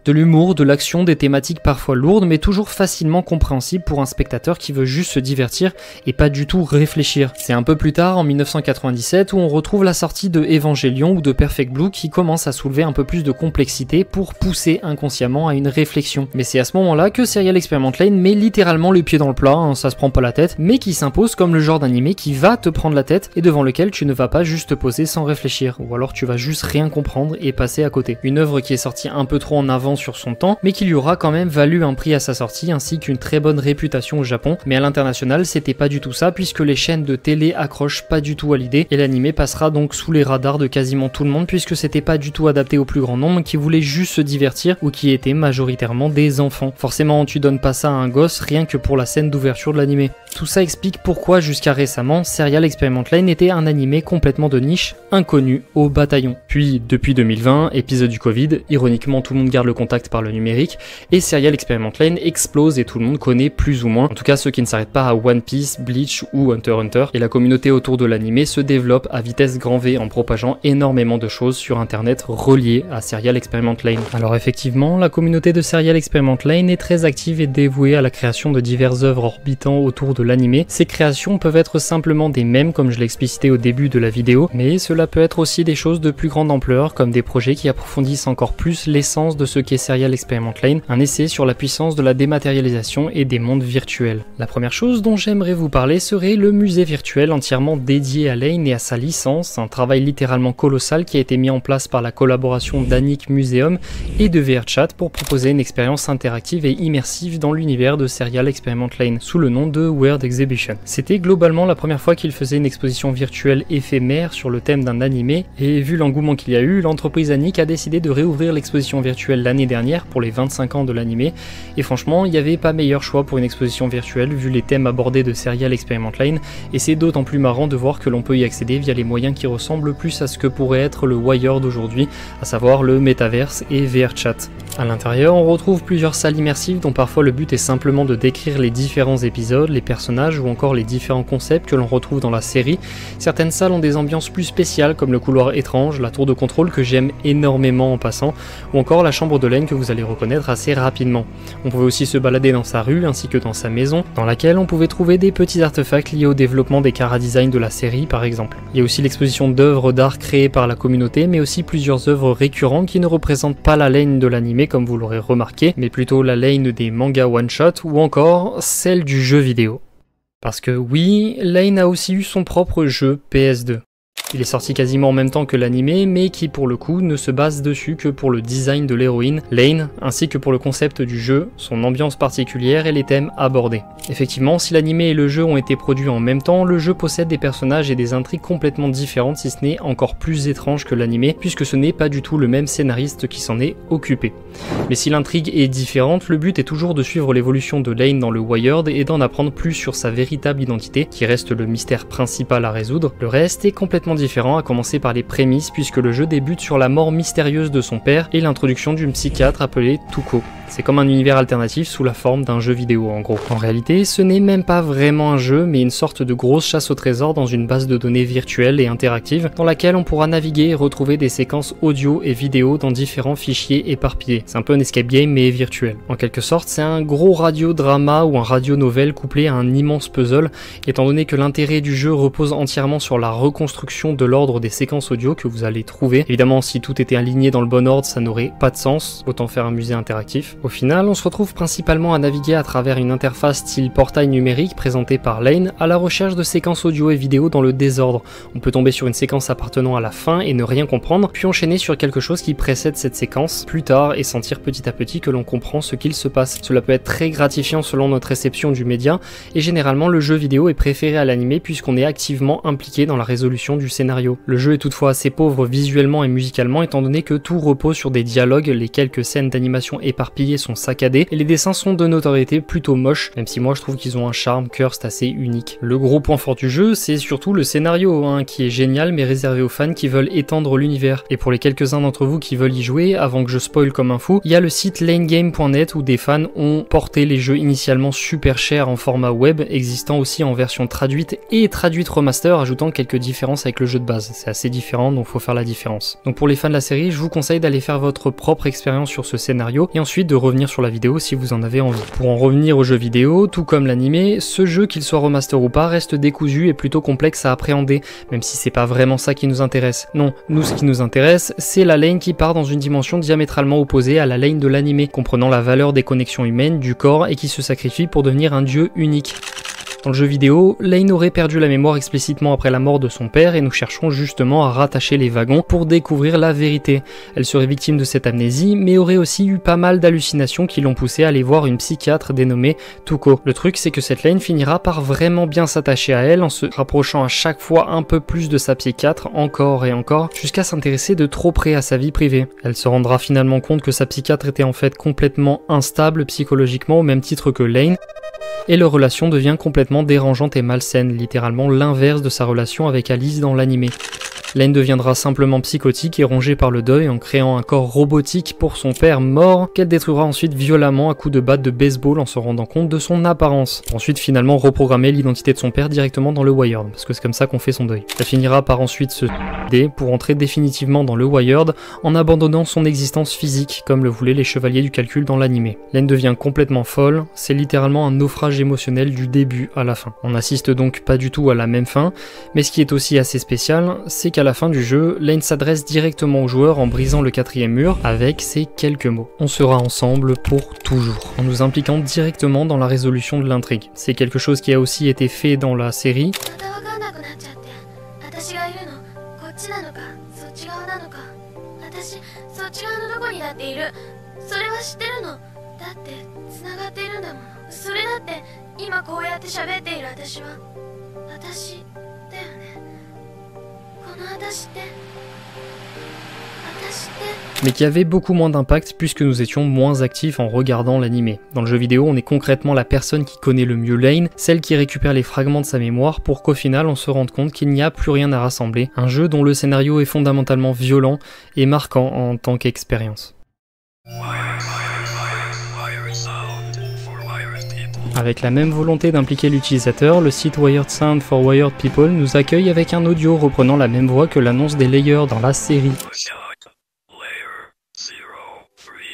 de l'humour, de l'action, des thématiques parfois lourdes mais toujours facilement compréhensibles pour un spectateur qui veut juste se divertir et pas du tout réfléchir. C'est un peu plus tard, en 1997, où on retrouve la sortie de Evangelion ou de Perfect Blue qui commence à soulever un peu plus de complexité pour pousser inconsciemment à une réflexion. Mais c'est à ce moment-là que Serial Experiment Lain met littéralement le pied dans le plat, hein, ça se prend pas la tête, mais qui s'impose comme le genre d'animé animé qui va te prendre la tête et devant lequel tu ne vas pas juste te poser sans réfléchir, ou alors tu vas juste rien comprendre et passer à côté. Une œuvre qui est sortie un peu trop en avant sur son temps, mais qui lui aura quand même valu un prix à sa sortie ainsi qu'une très bonne réputation au Japon, mais à l'international c'était pas du tout ça puisque les chaînes de télé accrochent pas du tout à l'idée et l'animé passera donc sous les radars de quasiment tout le monde puisque c'était pas du tout adapté au plus grand nombre qui voulait juste se divertir ou qui était majoritairement des enfants. Forcément tu donnes pas ça à un gosse rien que pour la scène d'ouverture de l'animé. Tout ça explique pourquoi jusqu'à récemment Serial Experiment Lain était un animé complètement de niche, inconnu au bataillon. Puis depuis 2020, épisode du Covid, ironiquement tout le monde garde le contact par le numérique et Serial Experiment Lain explose et tout le monde connaît plus ou moins, en tout cas ceux qui ne s'arrêtent pas à One Piece, Bleach ou Hunter x Hunter, et la communauté autour de l'animé se développe à vitesse grand V en propageant énormément de choses sur internet reliées à Serial Experiment Lain. Alors effectivement, la communauté de Serial Experiment Lain est très active et dévouée à la création de diverses œuvres orbitant autour de l'animé. Ces créations peuvent être simplement des mèmes comme je l'ai explicité au début de la vidéo, mais cela peut être aussi des choses de plus grande ampleur comme des projets qui approfondissent encore plus l'essence de ce qu'est Serial Experiment Lain, un essai sur la puissance de la dématérialisation et des mondes virtuels. La première chose dont j'aimerais vous parler serait le musée virtuel entièrement dédié à Lain et à sa licence, un travail littéralement colossal qui a été mis en place par la collaboration d'Anic Museum et de VRChat pour proposer une expérience interactive et immersive dans l'univers de Serial Experiment Lain, sous le nom de Weird Exhibition. C'était globalement la première fois qu'il faisait une exposition virtuelle éphémère sur le thème d'un animé, et vu l'engouement qu'il y a eu, l'entreprise Anic a décidé de réouvrir l'exposition virtuelle l'année dernière pour les 25 ans de l'animé, et franchement, il n'y avait pas meilleur choix pour une exposition virtuelle vu les thèmes abordés de Serial Experiment Lain, et c'est d'autant plus marrant de voir que l'on peut y accéder via les moyens qui ressemblent plus à ce que pourrait être le Wired d'aujourd'hui, à savoir le Metaverse et VRChat. À l'intérieur, on retrouve plusieurs salles immersives dont parfois le but est simplement de décrire les différents épisodes, les personnages ou encore les différents concepts que l'on retrouve dans la série. Certaines salles ont des ambiances plus spéciales comme le couloir étrange, la tour de contrôle que j'aime énormément en passant, ou encore la chambre de Lain que vous allez reconnaître assez rapidement. On pouvait aussi se balader dans sa rue ainsi que dans sa maison, dans laquelle on pouvait trouver des petits artefacts liés au développement des chara-design de la série par exemple. Il y a aussi l'exposition d'œuvres d'art créées par la communauté, mais aussi plusieurs œuvres récurrentes qui ne représentent pas la Lain de l'animé comme vous l'aurez remarqué, mais plutôt la Lain des mangas one-shot ou encore celle du jeu vidéo. Parce que oui, Lain a aussi eu son propre jeu PS2. Il est sorti quasiment en même temps que l'animé, mais qui pour le coup ne se base dessus que pour le design de l'héroïne, Lain, ainsi que pour le concept du jeu, son ambiance particulière et les thèmes abordés. Effectivement, si l'animé et le jeu ont été produits en même temps, le jeu possède des personnages et des intrigues complètement différentes, si ce n'est encore plus étranges que l'animé, puisque ce n'est pas du tout le même scénariste qui s'en est occupé. Mais si l'intrigue est différente, le but est toujours de suivre l'évolution de Lain dans le Wired et d'en apprendre plus sur sa véritable identité, qui reste le mystère principal à résoudre. Le reste est complètement différent, à commencer par les prémices, puisque le jeu débute sur la mort mystérieuse de son père et l'introduction d'une psychiatre appelée Tuko. C'est comme un univers alternatif sous la forme d'un jeu vidéo en gros. En réalité, ce n'est même pas vraiment un jeu, mais une sorte de grosse chasse au trésor dans une base de données virtuelle et interactive, dans laquelle on pourra naviguer et retrouver des séquences audio et vidéo dans différents fichiers éparpillés. C'est un peu un escape game mais virtuel. En quelque sorte, c'est un gros radio-drama ou un radio-novel couplé à un immense puzzle, étant donné que l'intérêt du jeu repose entièrement sur la reconstruction de l'ordre des séquences audio que vous allez trouver. Évidemment, si tout était aligné dans le bon ordre, ça n'aurait pas de sens, autant faire un musée interactif. Au final, on se retrouve principalement à naviguer à travers une interface style portail numérique présentée par Lain à la recherche de séquences audio et vidéo dans le désordre. On peut tomber sur une séquence appartenant à la fin et ne rien comprendre, puis enchaîner sur quelque chose qui précède cette séquence plus tard et sentir petit à petit que l'on comprend ce qu'il se passe. Cela peut être très gratifiant selon notre réception du média, et généralement le jeu vidéo est préféré à l'animé puisqu'on est activement impliqué dans la résolution du scénario. Le jeu est toutefois assez pauvre visuellement et musicalement étant donné que tout repose sur des dialogues, les quelques scènes d'animation éparpillées sont saccadées et les dessins sont de notoriété plutôt moches, même si moi je trouve qu'ils ont un charme cursed assez unique. Le gros point fort du jeu, c'est surtout le scénario, qui est génial mais réservé aux fans qui veulent étendre l'univers. Et pour les quelques-uns d'entre vous qui veulent y jouer, avant que je spoil comme un fou, il y a le site laingame.net où des fans ont porté les jeux initialement super chers en format web, existant aussi en version traduite et traduite remaster, ajoutant quelques différences avec le jeu de base. C'est assez différent, donc faut faire la différence. Donc pour les fans de la série, je vous conseille d'aller faire votre propre expérience sur ce scénario et ensuite de revenir sur la vidéo si vous en avez envie. Pour en revenir au jeu vidéo, tout comme l'animé, ce jeu, qu'il soit remaster ou pas, reste décousu et plutôt complexe à appréhender, même si c'est pas vraiment ça qui nous intéresse. Non, nous ce qui nous intéresse, c'est la Lain qui part dans une dimension diamétralement opposée à la Lain de l'animé, comprenant la valeur des connexions humaines, du corps et qui se sacrifie pour devenir un dieu unique. Dans le jeu vidéo, Lane aurait perdu la mémoire explicitement après la mort de son père et nous cherchons justement à rattacher les wagons pour découvrir la vérité. Elle serait victime de cette amnésie, mais aurait aussi eu pas mal d'hallucinations qui l'ont poussé à aller voir une psychiatre dénommée Tuko. Le truc, c'est que cette Lane finira par vraiment bien s'attacher à elle en se rapprochant à chaque fois un peu plus de sa psychiatre, encore et encore, jusqu'à s'intéresser de trop près à sa vie privée. Elle se rendra finalement compte que sa psychiatre était en fait complètement instable psychologiquement au même titre que Lane, et leur relation devient complètement dérangeante et malsaine, littéralement l'inverse de sa relation avec Alice dans l'animé. Lane deviendra simplement psychotique et rongée par le deuil en créant un corps robotique pour son père mort, qu'elle détruira ensuite violemment à coups de batte de baseball en se rendant compte de son apparence. Pour ensuite finalement reprogrammer l'identité de son père directement dans le Wired, parce que c'est comme ça qu'on fait son deuil. Elle finira par ensuite se suicider pour entrer définitivement dans le Wired en abandonnant son existence physique, comme le voulaient les chevaliers du calcul dans l'animé. Lane devient complètement folle, c'est littéralement un naufrage émotionnel du début à la fin. On n'assiste donc pas du tout à la même fin, mais ce qui est aussi assez spécial, c'est qu'à la fin du jeu, Lane s'adresse directement au joueur en brisant le 4e mur avec ces quelques mots. On sera ensemble pour toujours, en nous impliquant directement dans la résolution de l'intrigue. C'est quelque chose qui a aussi été fait dans la série. Mais qui avait beaucoup moins d'impact puisque nous étions moins actifs en regardant l'animé. Dans le jeu vidéo, on est concrètement la personne qui connaît le mieux Lane, celle qui récupère les fragments de sa mémoire pour qu'au final on se rende compte qu'il n'y a plus rien à rassembler. Un jeu dont le scénario est fondamentalement violent et marquant en tant qu'expérience. Avec la même volonté d'impliquer l'utilisateur, le site Wired Sound for Wired People nous accueille avec un audio reprenant la même voix que l'annonce des layers dans la série.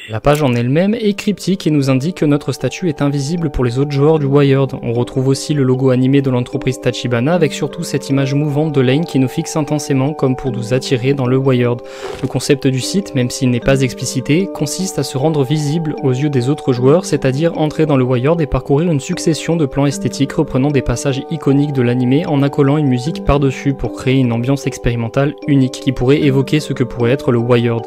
La page en elle-même est cryptique et nous indique que notre statut est invisible pour les autres joueurs du Wired. On retrouve aussi le logo animé de l'entreprise Tachibana avec surtout cette image mouvante de Lane qui nous fixe intensément comme pour nous attirer dans le Wired. Le concept du site, même s'il n'est pas explicité, consiste à se rendre visible aux yeux des autres joueurs, c'est-à-dire entrer dans le Wired et parcourir une succession de plans esthétiques reprenant des passages iconiques de l'animé en accolant une musique par-dessus pour créer une ambiance expérimentale unique qui pourrait évoquer ce que pourrait être le Wired.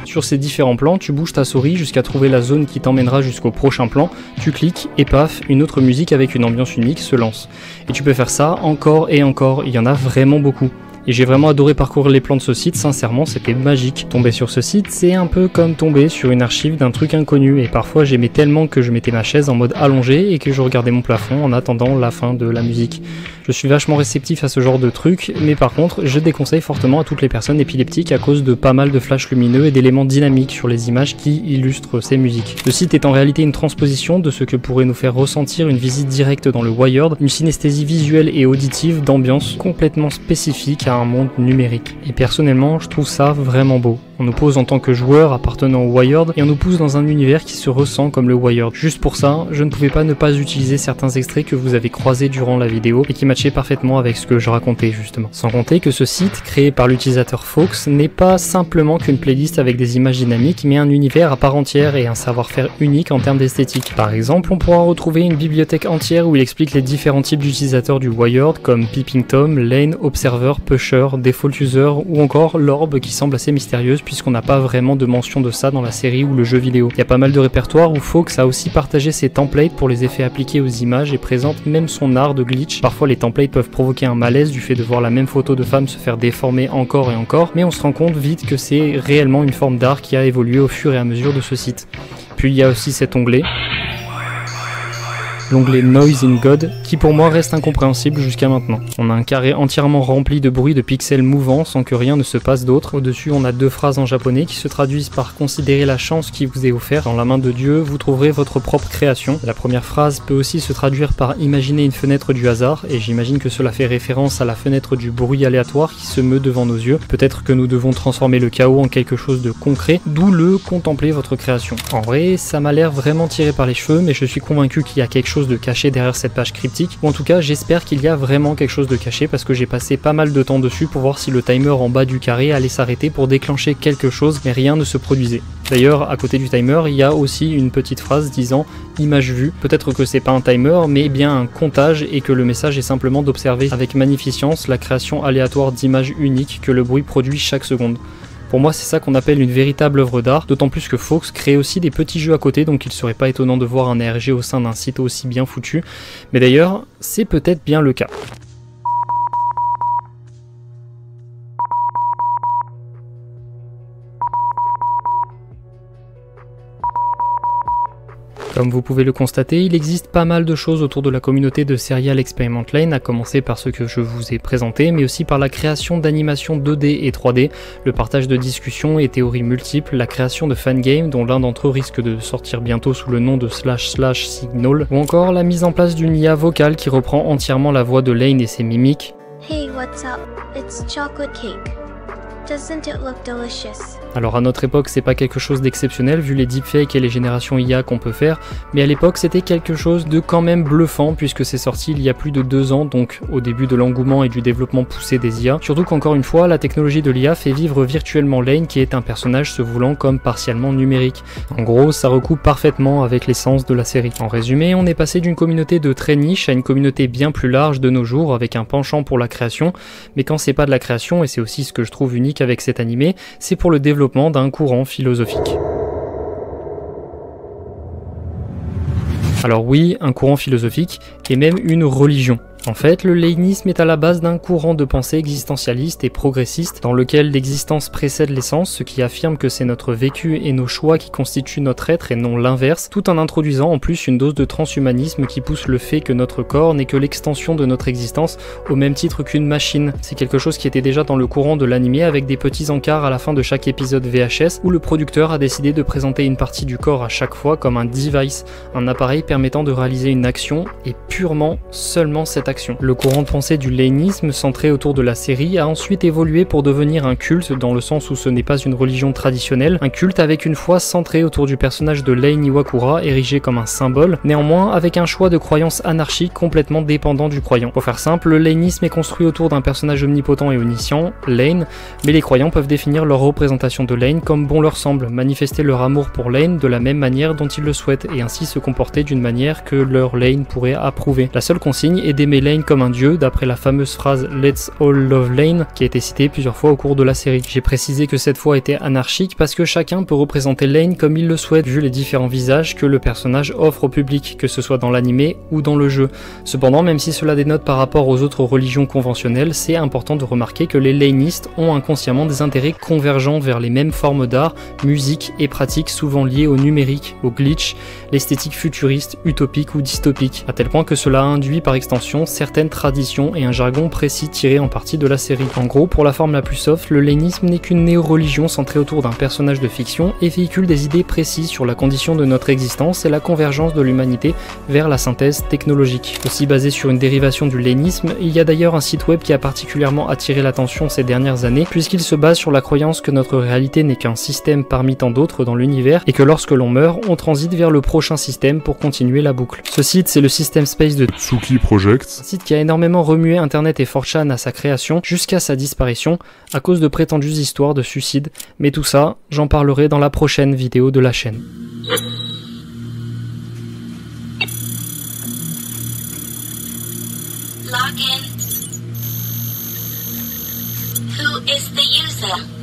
Sur ces différents plans, tu bouges ta souris jusqu'à trouver la zone qui t'emmènera jusqu'au prochain plan, tu cliques et paf, une autre musique avec une ambiance unique se lance. Et tu peux faire ça encore et encore, il y en a vraiment beaucoup. Et j'ai vraiment adoré parcourir les plans de ce site, sincèrement c'était magique. Tomber sur ce site, c'est un peu comme tomber sur une archive d'un truc inconnu, et parfois j'aimais tellement que je mettais ma chaise en mode allongé et que je regardais mon plafond en attendant la fin de la musique. Je suis vachement réceptif à ce genre de truc, mais par contre je déconseille fortement à toutes les personnes épileptiques à cause de pas mal de flashs lumineux et d'éléments dynamiques sur les images qui illustrent ces musiques. Le site est en réalité une transposition de ce que pourrait nous faire ressentir une visite directe dans le Wired, une synesthésie visuelle et auditive d'ambiance complètement spécifique à un monde numérique. Et personnellement, je trouve ça vraiment beau. On nous pose en tant que joueur appartenant au Wired et on nous pousse dans un univers qui se ressent comme le Wired. Juste pour ça, je ne pouvais pas ne pas utiliser certains extraits que vous avez croisés durant la vidéo et qui matchaient parfaitement avec ce que je racontais justement. Sans compter que ce site, créé par l'utilisateur Fox, n'est pas simplement qu'une playlist avec des images dynamiques, mais un univers à part entière et un savoir-faire unique en termes d'esthétique. Par exemple, on pourra retrouver une bibliothèque entière où il explique les différents types d'utilisateurs du Wired comme Peeping Tom, Lane, Observer, Pusher, Default User ou encore l'orbe qui semble assez mystérieuse puisqu'on n'a pas vraiment de mention de ça dans la série ou le jeu vidéo. Il y a pas mal de répertoires où Fox a aussi partagé ses templates pour les effets appliqués aux images et présente même son art de glitch. Parfois les templates peuvent provoquer un malaise du fait de voir la même photo de femme se faire déformer encore et encore, mais on se rend compte vite que c'est réellement une forme d'art qui a évolué au fur et à mesure de ce site. Puis il y a aussi cet onglet, l'onglet Noise in God, qui pour moi reste incompréhensible jusqu'à maintenant. On a un carré entièrement rempli de bruits de pixels mouvants sans que rien ne se passe d'autre. Au-dessus, on a deux phrases en japonais qui se traduisent par « Considérez la chance qui vous est offerte. Dans la main de Dieu, vous trouverez votre propre création ». La première phrase peut aussi se traduire par « Imaginez une fenêtre du hasard » et j'imagine que cela fait référence à la fenêtre du bruit aléatoire qui se meut devant nos yeux. Peut-être que nous devons transformer le chaos en quelque chose de concret, d'où le « Contempler votre création ». En vrai, ça m'a l'air vraiment tiré par les cheveux, mais je suis convaincu qu'il y a quelque chose chose de caché derrière cette page cryptique, ou en tout cas j'espère qu'il y a vraiment quelque chose de caché parce que j'ai passé pas mal de temps dessus pour voir si le timer en bas du carré allait s'arrêter pour déclencher quelque chose, mais rien ne se produisait. D'ailleurs, à côté du timer, il y a aussi une petite phrase disant image vue. Peut-être que c'est pas un timer, mais bien un comptage et que le message est simplement d'observer avec magnificence la création aléatoire d'images uniques que le bruit produit chaque seconde. Pour moi, c'est ça qu'on appelle une véritable œuvre d'art, d'autant plus que Fox crée aussi des petits jeux à côté, donc il serait pas étonnant de voir un ARG au sein d'un site aussi bien foutu. Mais d'ailleurs, c'est peut-être bien le cas. Comme vous pouvez le constater, il existe pas mal de choses autour de la communauté de Serial Experiment Lane, à commencer par ce que je vous ai présenté, mais aussi par la création d'animations 2D et 3D, le partage de discussions et théories multiples, la création de fangames dont l'un d'entre eux risque de sortir bientôt sous le nom de // Signal, ou encore la mise en place d'une IA vocale qui reprend entièrement la voix de Lane et ses mimiques. Hey, what's up? It's chocolate cake. Doesn't it look delicious? Alors à notre époque c'est pas quelque chose d'exceptionnel vu les deepfakes et les générations IA qu'on peut faire, mais à l'époque c'était quelque chose de quand même bluffant puisque c'est sorti il y a plus de 2 ans, donc au début de l'engouement et du développement poussé des IA. Surtout qu'encore une fois, la technologie de l'IA fait vivre virtuellement Lane qui est un personnage se voulant comme partiellement numérique. En gros, ça recoupe parfaitement avec l'essence de la série. En résumé, on est passé d'une communauté de très niche à une communauté bien plus large de nos jours avec un penchant pour la création, mais quand c'est pas de la création, et c'est aussi ce que je trouve unique avec cet animé, c'est pour le développement d'un courant philosophique. Alors oui, un courant philosophique et même une religion. En fait, le lanisme est à la base d'un courant de pensée existentialiste et progressiste dans lequel l'existence précède l'essence, ce qui affirme que c'est notre vécu et nos choix qui constituent notre être et non l'inverse, tout en introduisant en plus une dose de transhumanisme qui pousse le fait que notre corps n'est que l'extension de notre existence au même titre qu'une machine. C'est quelque chose qui était déjà dans le courant de l'animé avec des petits encarts à la fin de chaque épisode VHS où le producteur a décidé de présenter une partie du corps à chaque fois comme un device, un appareil permettant de réaliser une action et purement seulement cette action. Le courant de pensée du lanisme centré autour de la série a ensuite évolué pour devenir un culte dans le sens où ce n'est pas une religion traditionnelle, un culte avec une foi centrée autour du personnage de Lane Iwakura érigé comme un symbole, néanmoins avec un choix de croyance anarchique complètement dépendant du croyant. Pour faire simple, le lanisme est construit autour d'un personnage omnipotent et omniscient, Lane, mais les croyants peuvent définir leur représentation de Lane comme bon leur semble, manifester leur amour pour Lane de la même manière dont ils le souhaitent et ainsi se comporter d'une manière que leur Lane pourrait approuver. La seule consigne est d'aimer Lane comme un dieu, d'après la fameuse phrase Let's all love Lane qui a été citée plusieurs fois au cours de la série. J'ai précisé que cette foi était anarchique parce que chacun peut représenter Lane comme il le souhaite vu les différents visages que le personnage offre au public, que ce soit dans l'animé ou dans le jeu. Cependant, même si cela dénote par rapport aux autres religions conventionnelles, c'est important de remarquer que les lanistes ont inconsciemment des intérêts convergents vers les mêmes formes d'art, musique et pratiques souvent liées au numérique, au glitch, l'esthétique futuriste, utopique ou dystopique, à tel point que cela induit par extension certaines traditions et un jargon précis tiré en partie de la série. En gros, pour la forme la plus soft, le lanisme n'est qu'une néo-religion centrée autour d'un personnage de fiction et véhicule des idées précises sur la condition de notre existence et la convergence de l'humanité vers la synthèse technologique. Aussi basé sur une dérivation du lanisme, il y a d'ailleurs un site web qui a particulièrement attiré l'attention ces dernières années puisqu'il se base sur la croyance que notre réalité n'est qu'un système parmi tant d'autres dans l'univers et que lorsque l'on meurt, on transite vers le prochain système pour continuer la boucle. Ce site, c'est le System Space de Tsuki Project, un site qui a énormément remué Internet et 4chan à sa création jusqu'à sa disparition à cause de prétendues histoires de suicide. Mais tout ça, j'en parlerai dans la prochaine vidéo de la chaîne. Log in. Who is the user?